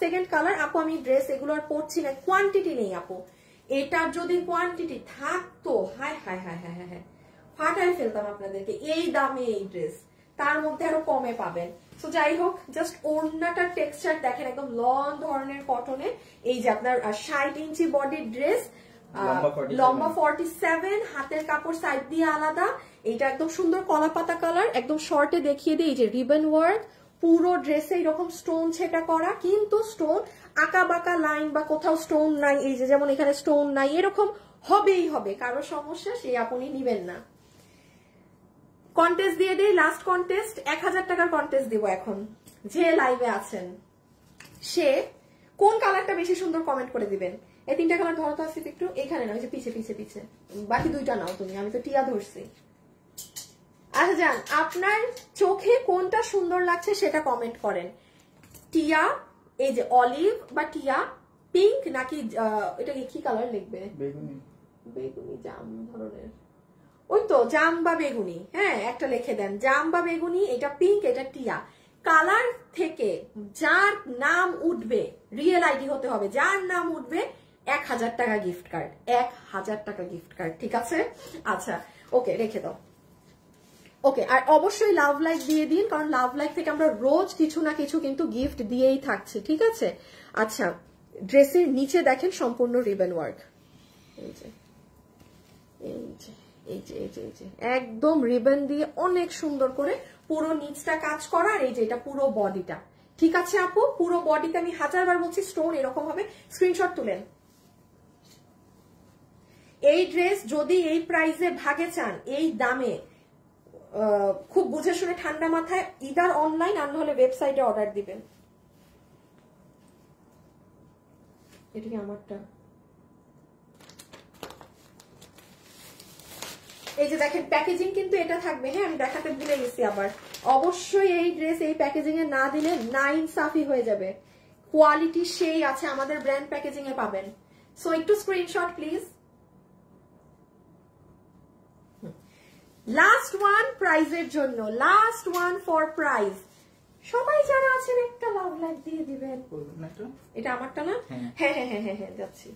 সেকেন্ড কালার। আপু আমি ড্রেস এগুলো আর পরছি না, কোয়ান্টিটি নেই আপু। এটার যদি কোয়ান্টিটি থাকতো, হায় হায় হায় হায় হায়, ফাটাই ফেলতাম আপনাদেরকে। এই দামে এই ড্রেস, তার মধ্যে আরো কমে পাবেন। তো যাই হোক, জাস্ট ওড়নাটার টেক্সচার দেখেন, একদম লং ধরনের কটনে। এই যে আপনার 60 ইঞ্চি বডির ড্রেস, লম্বা 47, হাতের কাপড় সাইড দিয়ে আলাদা। এটা একদম সুন্দর কলা পাতা কালার, একদম শর্টে দেখিয়ে দিই। এই যে রিবন ওয়ার্ক, পুরো ড্রেসে এরকম স্টোন ছেটা করা, কিন্তু স্টোন আঁকা বাঁকা লাইন বা কোথাও স্টোন নাই। এই যে যেমন এখানে স্টোন নাই, এরকম হবেই হবে। কারো সমস্যা সে আপনি নিবেন না। কন্টেস্ট দিয়ে দেই, লাস্ট কন্টেস্ট, 1000 টাকার কন্টেস্ট দিব এখন। যে লাইভে আছেন সে কোন কালারটা বেশি সুন্দর কমেন্ট করে দিবেন। এই 3টা কালার ধরো তো আসছে একটু, এখানে না, ওই যে পিছে পিছে পিছে, বাকি 2টা নাও তুমি, আমি তো টিয়া ধরছি। আচ্ছা যান, আপনার চোখে কোনটা সুন্দর লাগছে সেটা কমেন্ট করেন। টিয়া, এই যে অলিভ বা টিয়া, পিঙ্ক, নাকি এটাকে কি কালার লিখবে? বেগুনি, বেগুনি জাম ধরনের, ওই তো জাম বা বেগুনি। হ্যাঁ, একটা লিখে দেন, জাম বা বেগুনি। এটা পিঙ্ক, এটা টিয়া। কালার থেকে যার নাম উঠবে, রিয়েল আইডি হতে হবে, যার নাম উঠবে 1000 টাকা গিফট কার্ড, 1000 টাকা গিফট কার্ড। ঠিক আছে? আচ্ছা ওকে, রেখে দাও। ওকে, আর অবশ্যই লাভ লাইক দিয়ে দিন, কারণ লাভ লাইক থেকে আমরা রোজ কিছু না কিছু কিন্তু গিফট দিয়েই থাকছি। ঠিক আছে? আচ্ছা, ড্রেসের নিচে দেখেন সম্পূর্ণ রিবন ওয়ার্ক। এই যে এই যে এই যে এই যে এই যে একদম রিবন দিয়ে অনেক সুন্দর করে পুরো নিচটা কাজ করা। আর এই যে এটা পুরো বডিটা। ঠিক আছে আপু, পুরো বডিতে আমি 1000বার বলছি স্টোন এরকম হবে। স্ক্রিনশট তুলেন। এই ড্রেস যদি এই প্রাইসে ভাগে চান, এই দামে, খুব বুঝে শুনে ঠান্ডা মাথায় ইদার অনলাইন আর নাহলে ওয়েবসাইটে অর্ডার দিবেন। এটা কি আমারটা? এই যে দেখেন প্যাকেজিং কিন্তু এটা থাকবে। হ্যাঁ, আমি দেখাতে ভুলে গেছি আবার। অবশ্যই এই ড্রেস এই প্যাকেজিং এ না দিলে না ইনসাফি হয়ে যাবে। কোয়ালিটি সেই আছে, আমাদের ব্র্যান্ড প্যাকেজিং এ পাবেন। সো একটু স্ক্রিনশট প্লিজ। লাস্ট ওয়ান প্রাইজের জন্য, লাস্ট ওয়ান ফর প্রাইজ। সবাই যারা আছেন একটা লাভ লাইক দিয়ে দিবেন। এটা আমারটা না? হ্যাঁ হ্যাঁ হ্যাঁ হ্যাঁ হ্যাঁ, যাচ্ছি।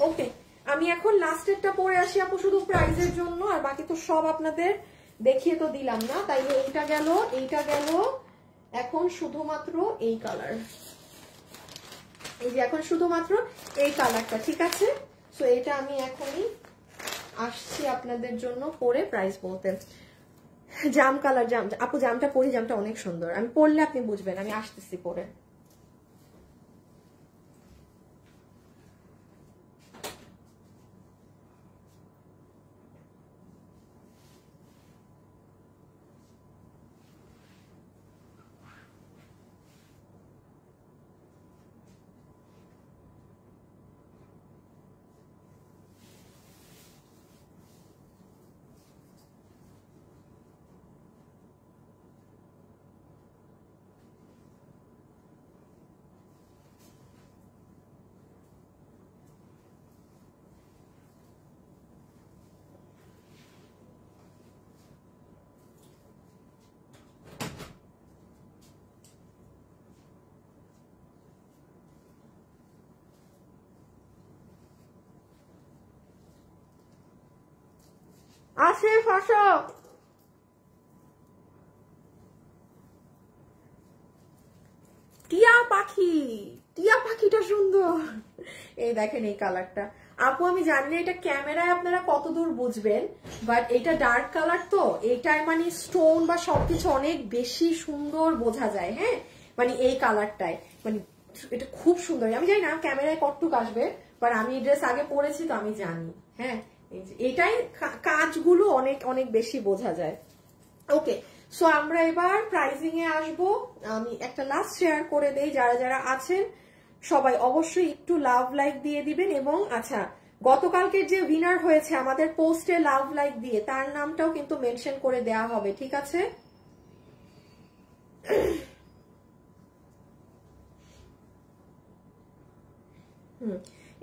ওকে, আমি এখন লাস্টেরটা পরে আসি আপু, শুধু প্রাইজের জন্য। আর বাকি তো সব আপনাদের দেখিয়ে তো দিলাম না, তাই এইটা গেল, এইটা গেল। এখন শুধুমাত্র এই কালার, এই যে এখন শুধুমাত্র এই কালারটা। ঠিক আছে? সো এটা আমি এখনই আসছি আপনাদের জন্য পরে প্রাইস বলতে। জাম কালার, জাম আপু, জামটা পরি, জামটা অনেক সুন্দর। আমি পরলে আপনি বুঝবেন, আমি আসতেছি পরে। আসে ফাঁসো। টিয়া পাখি, টিয়া পাখিটা সুন্দর। এই দেখেন এই কালারটা। আপু আমি জানি না এটা ক্যামেরায় আপনারা কতদূর বুঝবেন, বাট এটা ডার্ক কালার তো এটাই মানে স্টোন বা সবকিছু অনেক বেশি সুন্দর বোঝা যায়। হ্যাঁ, মানে এই কালারটাই মানে এটা খুব সুন্দর। আমি জানি না ক্যামেরায় কতটুকু আসবে, বাট আমি এই ড্রেস আগে পরেছি তো আমি জানি। হ্যাঁ, এটাই কাজগুলো অনেক অনেক বেশি বোঝা যায়। ওকে, সো আমরা এবার প্রাইজিং এ আসবো। আমি একটা লাস্ট শেয়ার করে দেই, যারা যারা আছেন সবাই অবশ্যই একটু লাভ লাইক দিয়ে দিবেন। এবং আচ্ছা, গতকালকের যে উইনার হয়েছে আমাদের পোস্টে লাভ লাইক দিয়ে, তার নামটাও কিন্তু মেনশন করে দেয়া হবে। ঠিক আছে?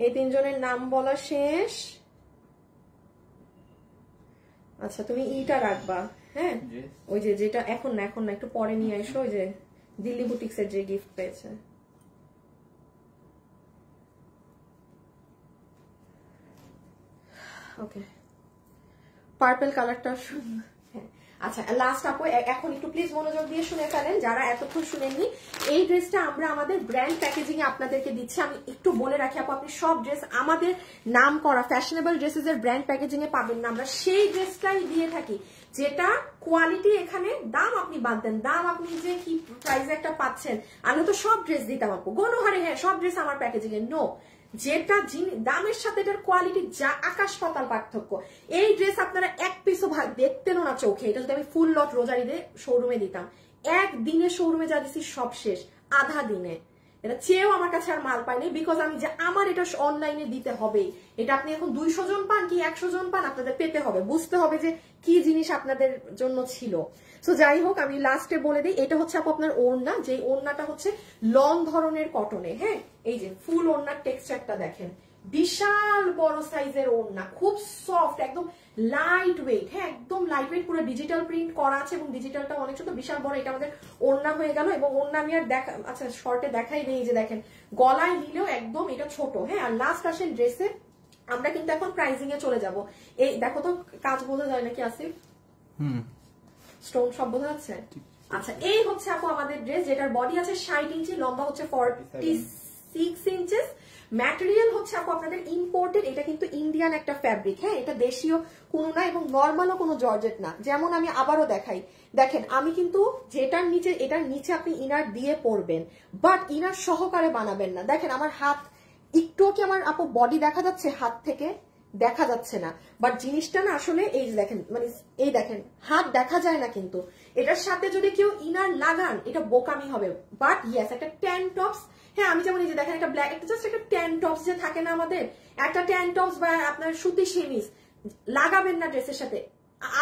এই তিনজনের নাম বলা শেষ। আচ্ছা তুমি ইটা রাখবা, হ্যাঁ ওই যে যেটা এখন না একটু পরে নিয়ে এসো, ওই যে দিল্লি বুটিক্সের যে গিফট পেয়েছে। ওকে পার্পল কালারটা সুন্দর। আচ্ছা লাস্ট আপু এখন একটু প্লিজ মনোযোগ দিয়ে শুনে ফেলেন যারা এতক্ষণ শুনেননি। এই ড্রেসটা আমরা আমাদের ব্র্যান্ড প্যাকেজিং এ আপনাদেরকে দিচ্ছি। আমি একটু বলে রাখি আপু, আপনি সব ড্রেস আমাদের নাম করা ফ্যাশনেবল ড্রেসেস এর ব্র্যান্ড প্যাকেজিং এ পাবেন না। আমরা সেই ড্রেসটাই দিয়ে থাকি যেটা কোয়ালিটি, এখানে দাম আপনি বাদ দেন, দাম আপনি যে কি প্রাইসে একটা পাচ্ছেন। আমি তো সব ড্রেস দিতাম আপু গণহারে, হ্যাঁ সব ড্রেস আমার প্যাকেজিং এ, নো যেটা দামের সাথে এটার কোয়ালিটি যা আকাশ পাতাল পার্থক্য। এই ড্রেস আপনারা এক পিসও ভাগ দেখতেনও না চোখে। এটা যদি আমি ফুল লট রোজারিতে শোরুমে দিতাম, একদিনে শোরুমে যা দিচ্ছি সব শেষ, আধা দিনে। এটা চেয়েও আমার কাছে আর মাল পাইনি, বিকজ আমি যে আমার এটা অনলাইনে দিতে হবে। এটা আপনি এখন 200 জন পান কি 100 জন পান, আপনাদের পেতে হবে, বুঝতে হবে যে কি জিনিস আপনাদের জন্য ছিল। সো যাই হোক আমি লাস্টে বলে দিই, এটা হচ্ছে আপু আপনার ওড়না, যে ওড়নাটা হচ্ছে লং ধরনের কটনে, হ্যাঁ এই যে ফুল ওড়নার টেক্সচারটা দেখেন, বিশাল বড় সাইজের ওড়না, খুব সফট, একদম লাইট ওয়েট, হ্যাঁ একদম লাইট ওয়েট, পুরো ডিজিটাল প্রিন্ট করা আছে এবং ডিজিটালটা অনেক ছোট, বিশাল বড়। এটা আমাদের ওড়না হয়ে গেল। এবং ওড়না আমি আর দেখা, আচ্ছা শর্টে দেখাই নেই, যে দেখেন গলায় নিলেও একদম এটা ছোট, হ্যাঁ। আর লাস্ট আসেন ড্রেসে, আমরা কিন্তু এখন প্রাইজিং এ চলে যাব। এই দেখো তো কাজ বোঝা যায় নাকি আসিফ? স্টোন সব বোঝা যাচ্ছে? আচ্ছা এই হচ্ছে আপু আমাদের ড্রেস, যেটার বডি আছে 60 ইঞ্চি, লম্বা হচ্ছে 46 ইঞ্চেস। ম্যাটেরিয়াল হচ্ছে আপু আপনাদের ইম্পোর্টেড, এটা কিন্তু ইন্ডিয়ান একটা ফ্যাব্রিক, হ্যাঁ এটা দেশীয় কোনো না এবং নর্মালও কোনো জর্জেট না। যেমন আমি আবারও দেখাই, দেখেন আমি কিন্তু যেটার নিচে, এটার নিচে আপনি ইনার দিয়ে পরবেন, বাট ইনার সহকারে বানাবেন না। দেখেন আমার হাত একটুও কি আমার আপু বডি দেখা যাচ্ছে? হাত থেকে দেখা যাচ্ছে না, বাট জিনিসটা না আসলে এই দেখেন, মানে এই দেখেন হাত দেখা যায় না, কিন্তু এটার সাথে যদি কেউ ইনার লাগান এটা বোকামি হবে। বাট ইয়েস একটা ট্যান টপস, হ্যাঁ আমি যেমন এই যে দেখেন একটা ব্ল্যাক, একটা জাস্ট একটা ট্যান টপস যে থাকে না আমাদের, একটা ট্যান টপস বা আপনার সুতি সেমিস লাগাবেন না ড্রেসের সাথে,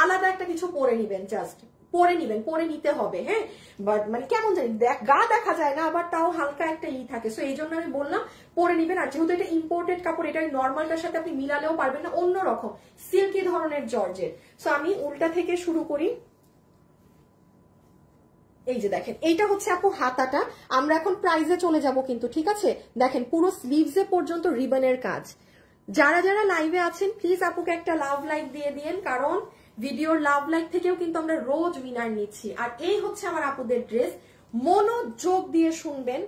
আলাদা একটা কিছু পরে নিবেন, জাস্ট পরে নিবেন, পরে নিতে হবে, হ্যাঁ। বাট মানে কেমন জানি গা দেখা যায় না, আবার তাও হালকা একটা থাকে। সো এই জন্য আমি বললাম পরে নিবেন। আর যেহেতু এটা ইম্পোর্টেড কাপড়, এটা নর্মালটার সাথে আপনি মিলালেও পারবেন না, অন্যরকম সিল্কি ধরনের জর্জের। সো আমি উল্টা থেকে শুরু করি। এই যে দেখেন এইটা হচ্ছে আপু হাতাটা। আমরা এখন প্রাইজে চলে যাব কিন্তু, ঠিক আছে। দেখেন পুরো স্লিভসে পর্যন্ত রিবনের কাজ। যারা যারা লাইভে আছেন প্লিজ আপুকে একটা লাভ লাইক দিয়ে দিয়েন, কারণ ভিডিওর লাভ লাইক থেকেও কিন্তু আমরা রোজ উইনার নিচ্ছি। আর এই হচ্ছে আমার আপুদের ড্রেস, মনোযোগ দিয়ে শুনবেন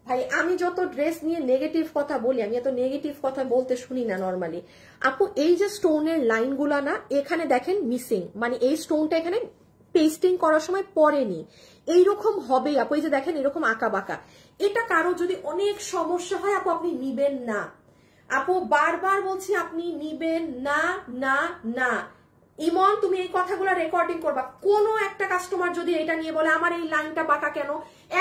ভাই। আমি যত ড্রেস নিয়ে নেগেটিভ কথা বলি, আমি এত নেগেটিভ কথা বলতে শুনি না নর্মালি। আপু এই যে স্টোনের লাইনগুলা না এখানে দেখেন মিসিং, মানে এই স্টোনটা এখানে পেস্টিং করার সময় পড়েনি, এইরকম হবে আপু। এই যে দেখেন এরকম আঁকা বাঁকা, এটা কারো যদি অনেক সমস্যা হয় আপু আপনি নিবেন না। আপু বারবার বলছি আপনি নিবেন না, না না। ইমন তুমি এই কথাগুলো রেকর্ডিং করবা, কোনো একটা কাস্টমার যদি এটা নিয়ে বলে আমার এই লাইনটা বাঁকা কেন,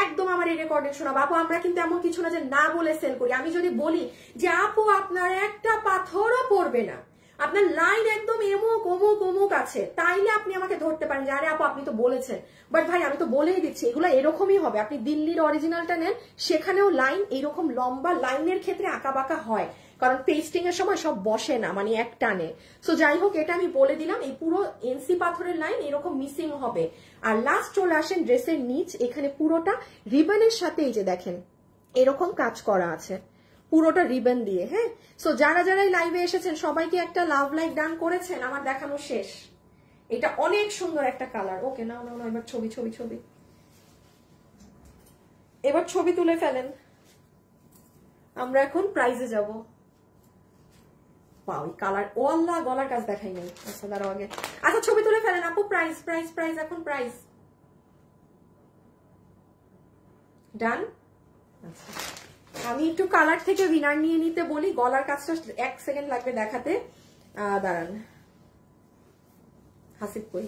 একদম আমার এই রেকর্ডিং শোনাবো। আপু আমরা কিন্তু এমন কিছু না যে না বলে সেল করি। আমি যদি বলি যে আপু আপনার একটা পাথরও পড়বে না, আপনার লাইন একদম এমুক অমুক অমুক আছে, তাইলে আপনি আমাকে ধরতে পারেন যে আরে আপু আপনি তো বলেছেন। বাট ভাই আমি তো বলেই দিচ্ছি এগুলো এরকমই হবে। আপনি দিল্লির অরিজিনালটা নেন, সেখানেও লাইন এইরকম লম্বা লাইনের ক্ষেত্রে আঁকা বাঁকা হয়, কারণ পেস্টিং এর সময় সব বসে না, মানে এক টানে। সো যাই হোক এটা আমি বলে দিলাম, এই পুরো এনসি পাথরের লাইন এরকম মিসিং হবে। আর লাস্ট চলে আসেন ড্রেসের নিচ, এখানে পুরোটা রিবনের সাথে এই যে দেখেন এরকম কাজ করা আছে, পুরোটা রিবন দিয়ে, হ্যাঁ। সো যারা যারাই লাইভে এসেছেন সবাইকে একটা লাভ লাইক ডান করেছেন, আমার দেখানো শেষ। এটা অনেক সুন্দর একটা কালার। ওকে নাও নাও, এবার ছবি ছবি ছবি, এবার ছবি তুলে ফেলেন। আমরা এখন প্রাইজে যাব। ওই কালার, ও আল্লাহ গলার কাজ দেখাই নাই। আচ্ছা দাঁড়াও আগে, আচ্ছা ছবি তুলে ফেলেন আপু। প্রাইস প্রাইস প্রাইস, এখন প্রাইস ডান। আচ্ছা আমি একটু কালার থেকে উইনার নিয়ে নিতে বলি, গলার কাজটা 1 সেকেন্ড লাগবে দেখাতে। দাঁড়ান হাসিব কই,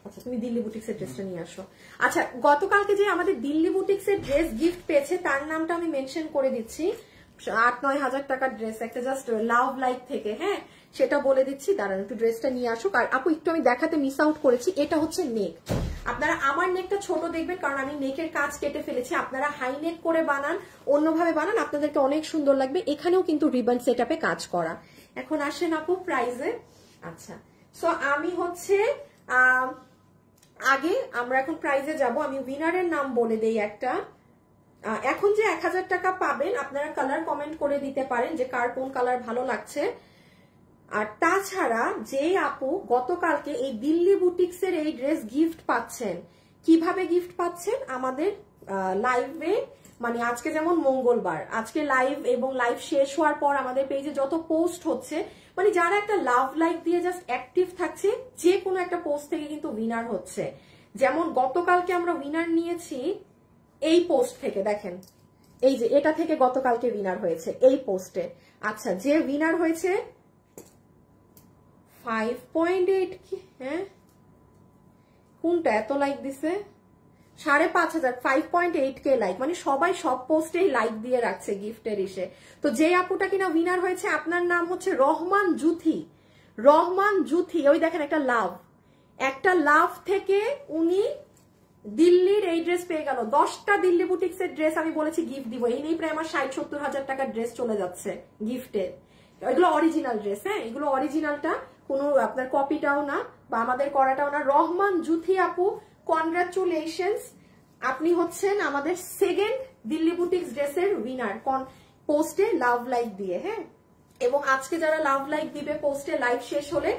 আচ্ছা তুমি দিল্লি বুটিক্সের ড্রেসটা নিয়ে আসো। আচ্ছা গতকালকে যে আমাদের দিল্লি বুটিক্সের ড্রেস গিফট পেয়েছে তার নামটা আমি মেনশন করে দিচ্ছি। 8-9 হাজার টাকার ড্রেস, একটা জাস্ট লাভ লাইক থেকে, হ্যাঁ সেটা বলে দিচ্ছি। দাঁড়ান একটু ড্রেসটা নিয়ে আসুক। আর আপু একটু আমি দেখাতে মিস আউট করেছি, এটা হচ্ছে নেক। আপনারা আমার নেকটা ছোট দেখবেন, কারণ আমি নেকের কাজ কেটে ফেলেছি। আপনারা হাই নেক করে বানান, অন্যভাবে বানান, আপনাদেরকে অনেক সুন্দর লাগবে। এখানেও কিন্তু রিবন সেটআপে কাজ করা। এখন আসেন আপু প্রাইজে। আচ্ছা, সো আমি হচ্ছে আগে আমরা এখন প্রাইজে যাব। আমি উইনারের নাম বলে দেই একটা। এখন যে 1000 টাকা পাবেন, আপনারা কালার কমেন্ট করে দিতে পারেন যে কার কোন কালার ভালো লাগছে। আর তাছাড়া যে আপু গতকালকে এই দিল্লি বুটিক্সের এই ড্রেস গিফট পাচ্ছেন, কিভাবে গিফট পাচ্ছেন? আমাদের লাইভে, মানে আজকে যেমন মঙ্গলবার, আজকে লাইভ এবং লাইভ শেষ হওয়ার পর আমাদের পেজে যত পোস্ট হচ্ছে, মানে যারা একটা লাভ লাইক দিয়ে জাস্ট অ্যাক্টিভ থাকছে, যে কোনো একটা পোস্ট থেকে কিন্তু উইনার হচ্ছে। যেমন গতকালকে আমরা উইনার নিয়েছি এই পোস্ট থেকে, দেখেন এই যে এটা থেকে গতকালকে উইনার হয়েছে এই পোস্টে। আচ্ছা, যে উইনার হয়েছে 5.8, হ্যাঁ কোনটা এত লাইক দিছে? 5,500, 5.8K লাইক, মানে সবাই সব পোস্টেই লাইক দিয়ে রাখছে গিফটের ইসে। তো যে আপুটা কিনা উইনার হয়েছে, আপনার নাম হচ্ছে রহমান জুথি। রহমান জুথি, ওই দেখেন একটা লাভ থেকে উনি দিল্লির এই ড্রেস পেয়ে গেল। 10টা দিল্লি বুটিক্সের ড্রেস আমি বলেছি গিফট দিব, এই নিয়ে প্রায় আমার 60-70 হাজার টাকার ড্রেস চলে যাচ্ছে গিফটের। এগুলো অরিজিনাল ড্রেস, হ্যাঁ এগুলো অরিজিনালটা, কোনো আপনার কপিটাও না বা আমাদের করাটাও না। রহমান জুথি আপু, কনগ্রাচুলেশনস, আপনি হচ্ছেন আমাদের সেকেন্ড দিল্লি বুটিক্স ড্রেসের উইনার পোস্টে লাভ লাইক দিয়ে, হ্যাঁ। এবং আজকে যারা লাভ লাইক দিবে পোস্টে, লাইভ শেষ হলে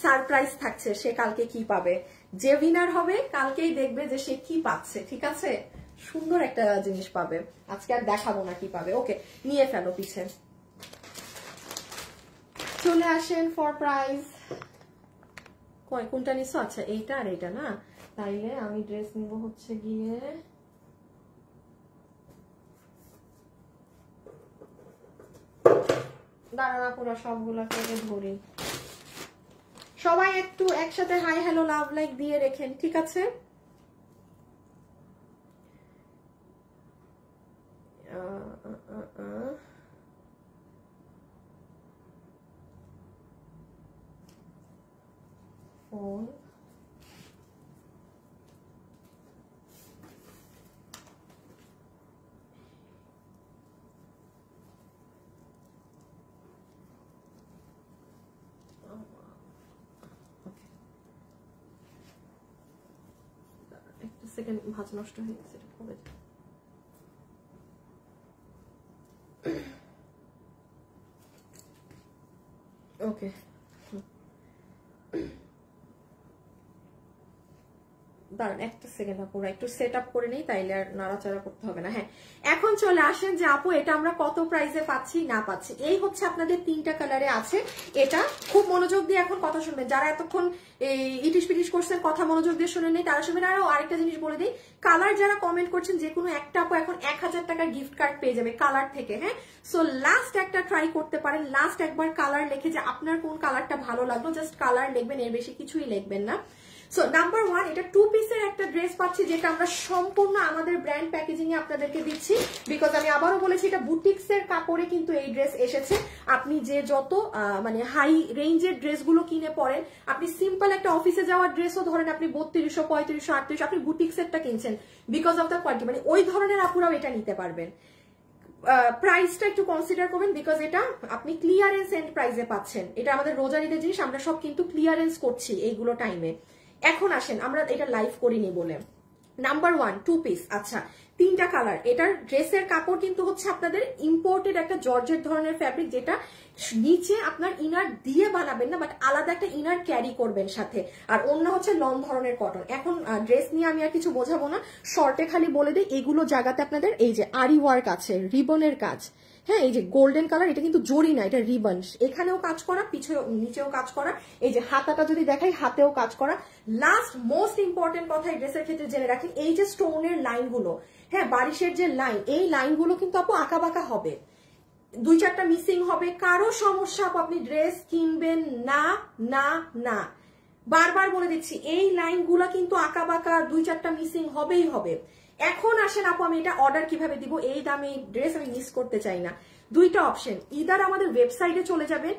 সারপ্রাইজ থাকছে, সে কালকে কি পাবে। যে উইনার হবে কালকেই দেখবে যে সে কি পাচ্ছে, ঠিক আছে? সুন্দর একটা জিনিস পাবে, আজকে আর দেখাবো না কি পাবে। ওকে, নিয়ে ফেলো পিছে, চলে আসেন ফর প্রাইজ। কোনটা নিছো? আচ্ছা এইটা আর এইটা না, তাইলে আমি ড্রেস নিব হচ্ছে গিয়ে দাঁড়ানা, পুরো সবগুলোকে ধরি। সবাই একটু একসাথে হাই হ্যালো লাভ লাইক দিয়ে রেখেন, ঠিক আছে? ফোন সেকেন্ড, ভাজ নষ্ট হয়ে গেছে, হবে। ওকে, দাঁড়ান একটা সেকেন্ড আপু, একটু সেট আপ করে নেই, তাইলে আর নাড়াচাড়া করতে হবে না। হ্যাঁ, এখন চলে আসেন যে আপু এটা আমরা কত প্রাইসে পাচ্ছি না পাচ্ছি। এই হচ্ছে আপনাদের 3টা কালারে আছে। এটা খুব মনোযোগ দিয়ে এখন কথা শুনবেন, যারা এতক্ষণ ইটিশ পিটিশ করছেন কথা মনোযোগ দিয়ে শুনে নেই তারা শুনবেন। আরো আরেকটা জিনিস বলে দিই, কালার যারা কমেন্ট করছেন যে কোনো একটা আপু এখন 1000 টাকার গিফট কার্ড পেয়ে যাবে কালার থেকে, হ্যাঁ। সো লাস্ট একটা ট্রাই করতে পারেন, লাস্ট একবার কালার লিখে যে আপনার কোন কালারটা ভালো লাগলো, জাস্ট কালার লিখবেন, এর বেশি কিছুই লিখবেন না। সো নাম্বার 1, এটা 2 পিসের একটা ড্রেস পাচ্ছি, যেটা আমরা সম্পূর্ণ আমাদের ব্র্যান্ড প্যাকেজিং এ আপনাদেরকে দিচ্ছি। বিকজ আমি আবারও বলেছি এটা বুটিক্সের কাপড়ে কিন্তু এই ড্রেস এসেছে। আপনি যে যত মানে হাই রেঞ্জের ড্রেসগুলো কিনে পরেন, আপনি সিম্পল একটা অফিসে যাওয়ার ড্রেসও ধরেন আপনি 3200, 3500, 3800, আপনি বুটিক্সেরটা কিনছেন বিকজ অফ দ্য কোয়ালিটি, মানে ওই ধরনের আপুরাও এটা নিতে পারবেন। প্রাইসটা একটু কনসিডার করবেন, বিকজ এটা আপনি ক্লিয়ারেন্স এন্ড প্রাইসে পাচ্ছেন। এটা আমাদের রোজার ঈদের জিনিস, আমরা সব কিন্তু ক্লিয়ারেন্স করছি এইগুলো টাইমে। এখন আসেন, আমরা এটা লাইভ করিনি বলে। Number 1, 2 piece. আচ্ছা, 3টা কালার। এটার ড্রেসের কাপড় কিন্তু হচ্ছে আপনাদের ইম্পোর্টেড একটা জর্জেট ধরনের ফ্যাব্রিক, যেটা নিচে আপনার ইনার দিয়ে বানাবেন না, বাট আলাদা একটা ইনার ক্যারি করবেন সাথে। আর অন্য হচ্ছে লং ধরনের কটন। এখন ড্রেস নিয়ে আমি আর কিছু বোঝাবো না, শর্টে খালি বলে দিই এগুলো জায়গাতে আপনাদের এই যে আরি ওয়ার্ক আছে, রিবনের কাজ, হ্যাঁ এই যে গোল্ডেন কালার, এটা কিন্তু জরি না, এটা রিবন। এখানেও কাজ করা, নিচেও কাজ করা, এই যে হাতাটা যদি দেখাই হাতেও কাজ করা। লাস্ট মোস্ট ইম্পর্টেন্ট কথা এই ড্রেসের ক্ষেত্রে জেনে রাখেন, এই যে স্টোনের লাইনগুলো, হ্যাঁ বারিশের যে লাইন, এই লাইনগুলো কিন্তু আপু আঁকা বাঁকা হবে, 2-4টা মিসিং হবে। কারো সমস্যা আপু আপনি ড্রেস কিনবেন না না না, বারবার বলে দিচ্ছি এই লাইনগুলো কিন্তু আঁকা বাঁকা 2-4টা মিসিং হবেই হবে। এখন আসেন আপু আমি এটা অর্ডার কিভাবে দিব, এই দামে এই ড্রেস আমি মিস করতে চাই না। দুইটা অপশন, ইদার আমাদের ওয়েবসাইটে চলে যাবেন,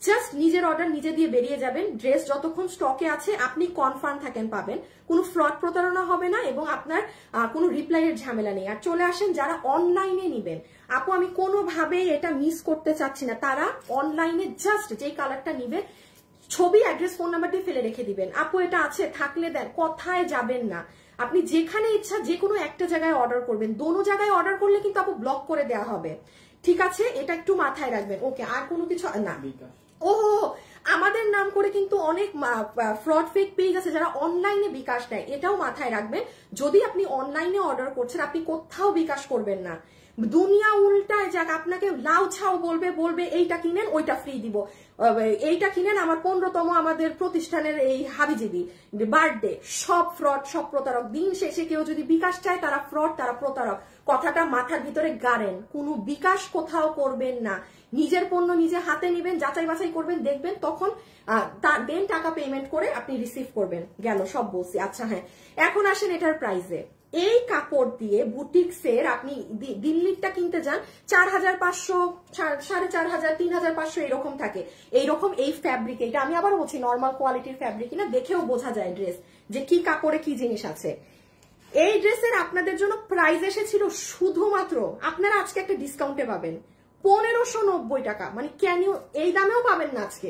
জাস্ট নিজের অর্ডার নিজে দিয়ে বেরিয়ে যাবেন। ড্রেস যতক্ষণ স্টকে আছে আপনি কনফার্ম থাকেন পাবেন, কোনো ফ্রড প্রতারণা হবে না এবং আপনার কোনো রিপ্লাইয়ের ঝামেলা নেই। আর চলে আসেন যারা অনলাইনে নিবেন, আপু আমি কোনোভাবেই এটা মিস করতে চাচ্ছি না, তারা অনলাইনে জাস্ট যেই কালারটা নিবে ছবি, অ্যাড্রেস, ফোন নাম্বার দিয়ে ফেলে রেখে দিবেন। আপু এটা আছে থাকলে দেন, কোথায় যাবেন না, আপনি যেখানে ইচ্ছা যে কোনো একটা জায়গায় অর্ডার করবেন। দোনো জায়গায় অর্ডার করলে কিন্তু আপু ব্লক করে দেওয়া হবে, ঠিক আছে? এটা একটু মাথায় রাখবেন। ওকে, আর কোনো কিছু না। ওহো, আমাদের নাম করে কিন্তু অনেক ফ্রড ফেক পেজ আছে যারা অনলাইনে বিকাশ দেয়, এটাও মাথায় রাখবেন। যদি আপনি অনলাইনে অর্ডার করছেন আপনি কোথাও বিকাশ করবেন না, দুনিয়া উল্টায় যাক, আপনাকে লাউ ছাও বলবে এইটা কিনেন ওইটা ফ্রি দিব, এইটা কিনেন আমার 15তম আমাদের প্রতিষ্ঠানের এই হাবিজিবি বার্থডে, সব ফ্রড, সব প্রতারক। দিন শেষে কেউ যদি বিকাশ চায় তারা ফ্রড, তারা প্রতারক, কথাটা মাথার ভিতরে গাড়েন। কোনো বিকাশ কোথাও করবেন না, নিজের পণ্য নিজে হাতে নেবেন, যাচাই বাছাই করবেন, দেখবেন, তখন দেন টাকা পেমেন্ট করে আপনি রিসিভ করবেন। গেল, সব বলছি। আচ্ছা হ্যাঁ, এখন আসেন এটার প্রাইসে। এই কাপড় দিয়ে বুটিক্সের আপনি দিল্লিরটা কিনতে যান 4500, 4500, 3500 এরকম থাকে। এইরকম এই ফ্যাব্রিক, এটা আমি আবার বলছি নর্মাল কোয়ালিটির ফ্যাব্রিক কিনা, দেখেও বোঝা যায় ড্রেস যে কি কাপড়ে কি জিনিস আছে। এই ড্রেসের আপনাদের জন্য প্রাইস এসেছিল শুধুমাত্র, আপনারা আজকে একটা ডিসকাউন্টে পাবেন 1590 টাকা। মানে কেন এই দামেও পাবেন না আজকে,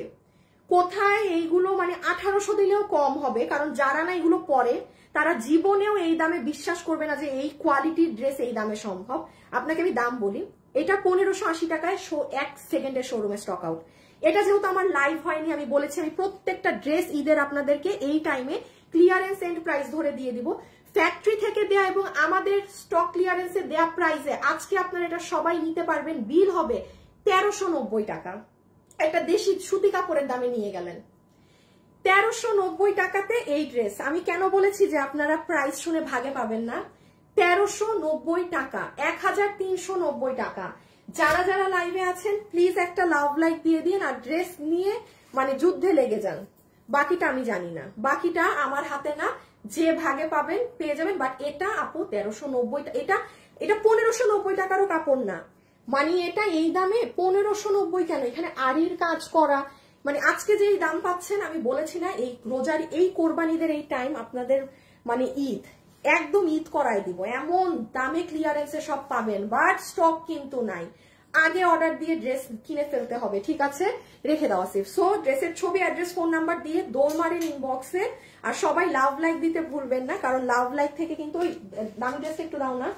কোথায় এইগুলো মানে 1800 দিলেও কম হবে, কারণ যারা না এগুলো পরে তারা জীবনেও এই দামে বিশ্বাস করবে না যে এই কোয়ালিটির ড্রেস এই দামে সম্ভব। আপনাকে আমি দাম বলি, এটা 1580 টাকায় 1 সেকেন্ডে শোরুমে স্টক আউট। এটা যেহেতু আমার লাইভ হয়নি, আমি বলেছি আমি প্রত্যেকটা ড্রেস ঈদের আপনাদেরকে এই টাইমে ক্লিয়ারেন্স এন্ড প্রাইস ধরে দিয়ে দিব। ফ্যাক্টরি থেকে দেয়া এবং আমাদের স্টক ক্লিয়ারেন্সে দেয়া প্রাইসে আজকে আপনারা এটা সবাই নিতে পারবেন। বিল হবে 1390 টাকা। একটা দেশি সুতি কাপড়ের দামে নিয়ে গেলেন 1390 টাকাতে এই ড্রেস। আমি কেন বলেছি যে আপনারা প্রাইস শুনে ভাগে পাবেন না, 1390 টাকা, 1390 টাকা। যারা যারা লাইভে আছেন প্লিজ একটা লাভ লাইক দিয়ে দিন আর ড্রেস নিয়ে মানে যুদ্ধে লেগে যান। বাকিটা আমি জানি না, বাকিটা আমার হাতে না, যে ভাগে পাবেন পেয়ে যাবেন। বাট এটা আপু 1390, এটা 1590 টাকারও কাপড় না। মানে এটা এই দামে 1590 কেন? এখানে আড়ির কাজ করা, মানে আজকে যে দাম পাচ্ছেন, আমি বলেছি না এই রোজার এই কোরবানিদের এই টাইম আপনাদের মানে ঈদ, একদম ঈদ করাই দিব, এমন দামে ক্লিয়ারেন্সে সব পাবেন। বাট স্টক কিন্তু নাই, আগে অর্ডার দিয়ে ড্রেস কিনে ফেলতে হবে, ঠিক আছে? রেখে দেওয়া সেফ। সো ড্রেসের ছবি, অ্যাড্রেস, ফোন নাম্বার দিয়ে দৌড় মারেন ইনবক্সে। আর সবাই লাভ লাইক দিতে ভুলবেন না, কারণ লাভ লাইক থেকে কিন্তু ওই দামি ড্রেস একটু দাও না।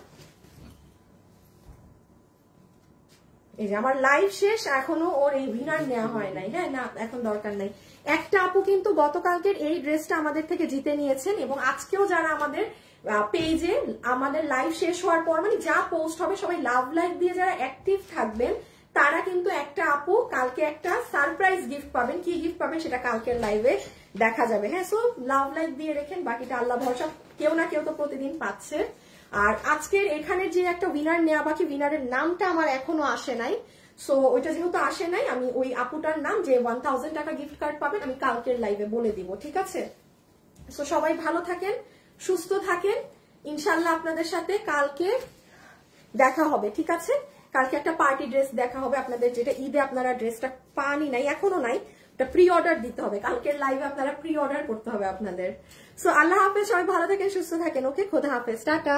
এই যে আমার লাইভ শেষ, এখনো ওর এই উইনার নেওয়া হয় নাই। হ্যাঁ না, এখন দরকার নাই। একটা আপু কিন্তু গতকালকের এই ড্রেসটা আমাদের থেকে জিতে নিয়েছেন এবং আজকেও যারা আমাদের পেজে আমাদের লাইভ শেষ হওয়ার পর মানে যা পোস্ট হবে সবাই লাভ লাইক দিয়ে যারা অ্যাক্টিভ থাকবেন তারা কিন্তু একটা আপু কালকে একটা সারপ্রাইজ গিফট পাবেন। কি গিফট পাবেন সেটা কালকের লাইভে দেখা যাবে। হ্যাঁ, সো লাভ লাইক দিয়ে রেখেন, বাকিটা আল্লাহ ভরসা, কেউ না কেউ তো প্রতিদিন পাচ্ছে। আর আজকের এখানে যে একটা উইনার নেওয়া বাকি, উইনারের নামটা আমার এখনো আসে নাই। সো ওইটা যেহেতু আসে নাই, আমি ওই আপুটার নাম যে 1000 টাকা গিফট কার্ড পাবেন আমি কালকের লাইভে বলে দিব, ঠিক আছে? সো সবাই ভালো থাকেন, সুস্থ থাকেন, ইনশাল্লাহ আপনাদের সাথে কালকে দেখা হবে, ঠিক আছে? কালকে একটা পার্টি ড্রেস দেখা হবে আপনাদের, যেটা ঈদে আপনারা ড্রেসটা পানি নাই, এখনো নাই, ওটা প্রি অর্ডার দিতে হবে। কালকের লাইভে আপনারা প্রি অর্ডার করতে হবে আপনাদের। সো আল্লাহ হাফেজ, সবাই ভালো থাকেন, সুস্থ থাকেন। ওকে, খোদা হাফেজ, টাটা।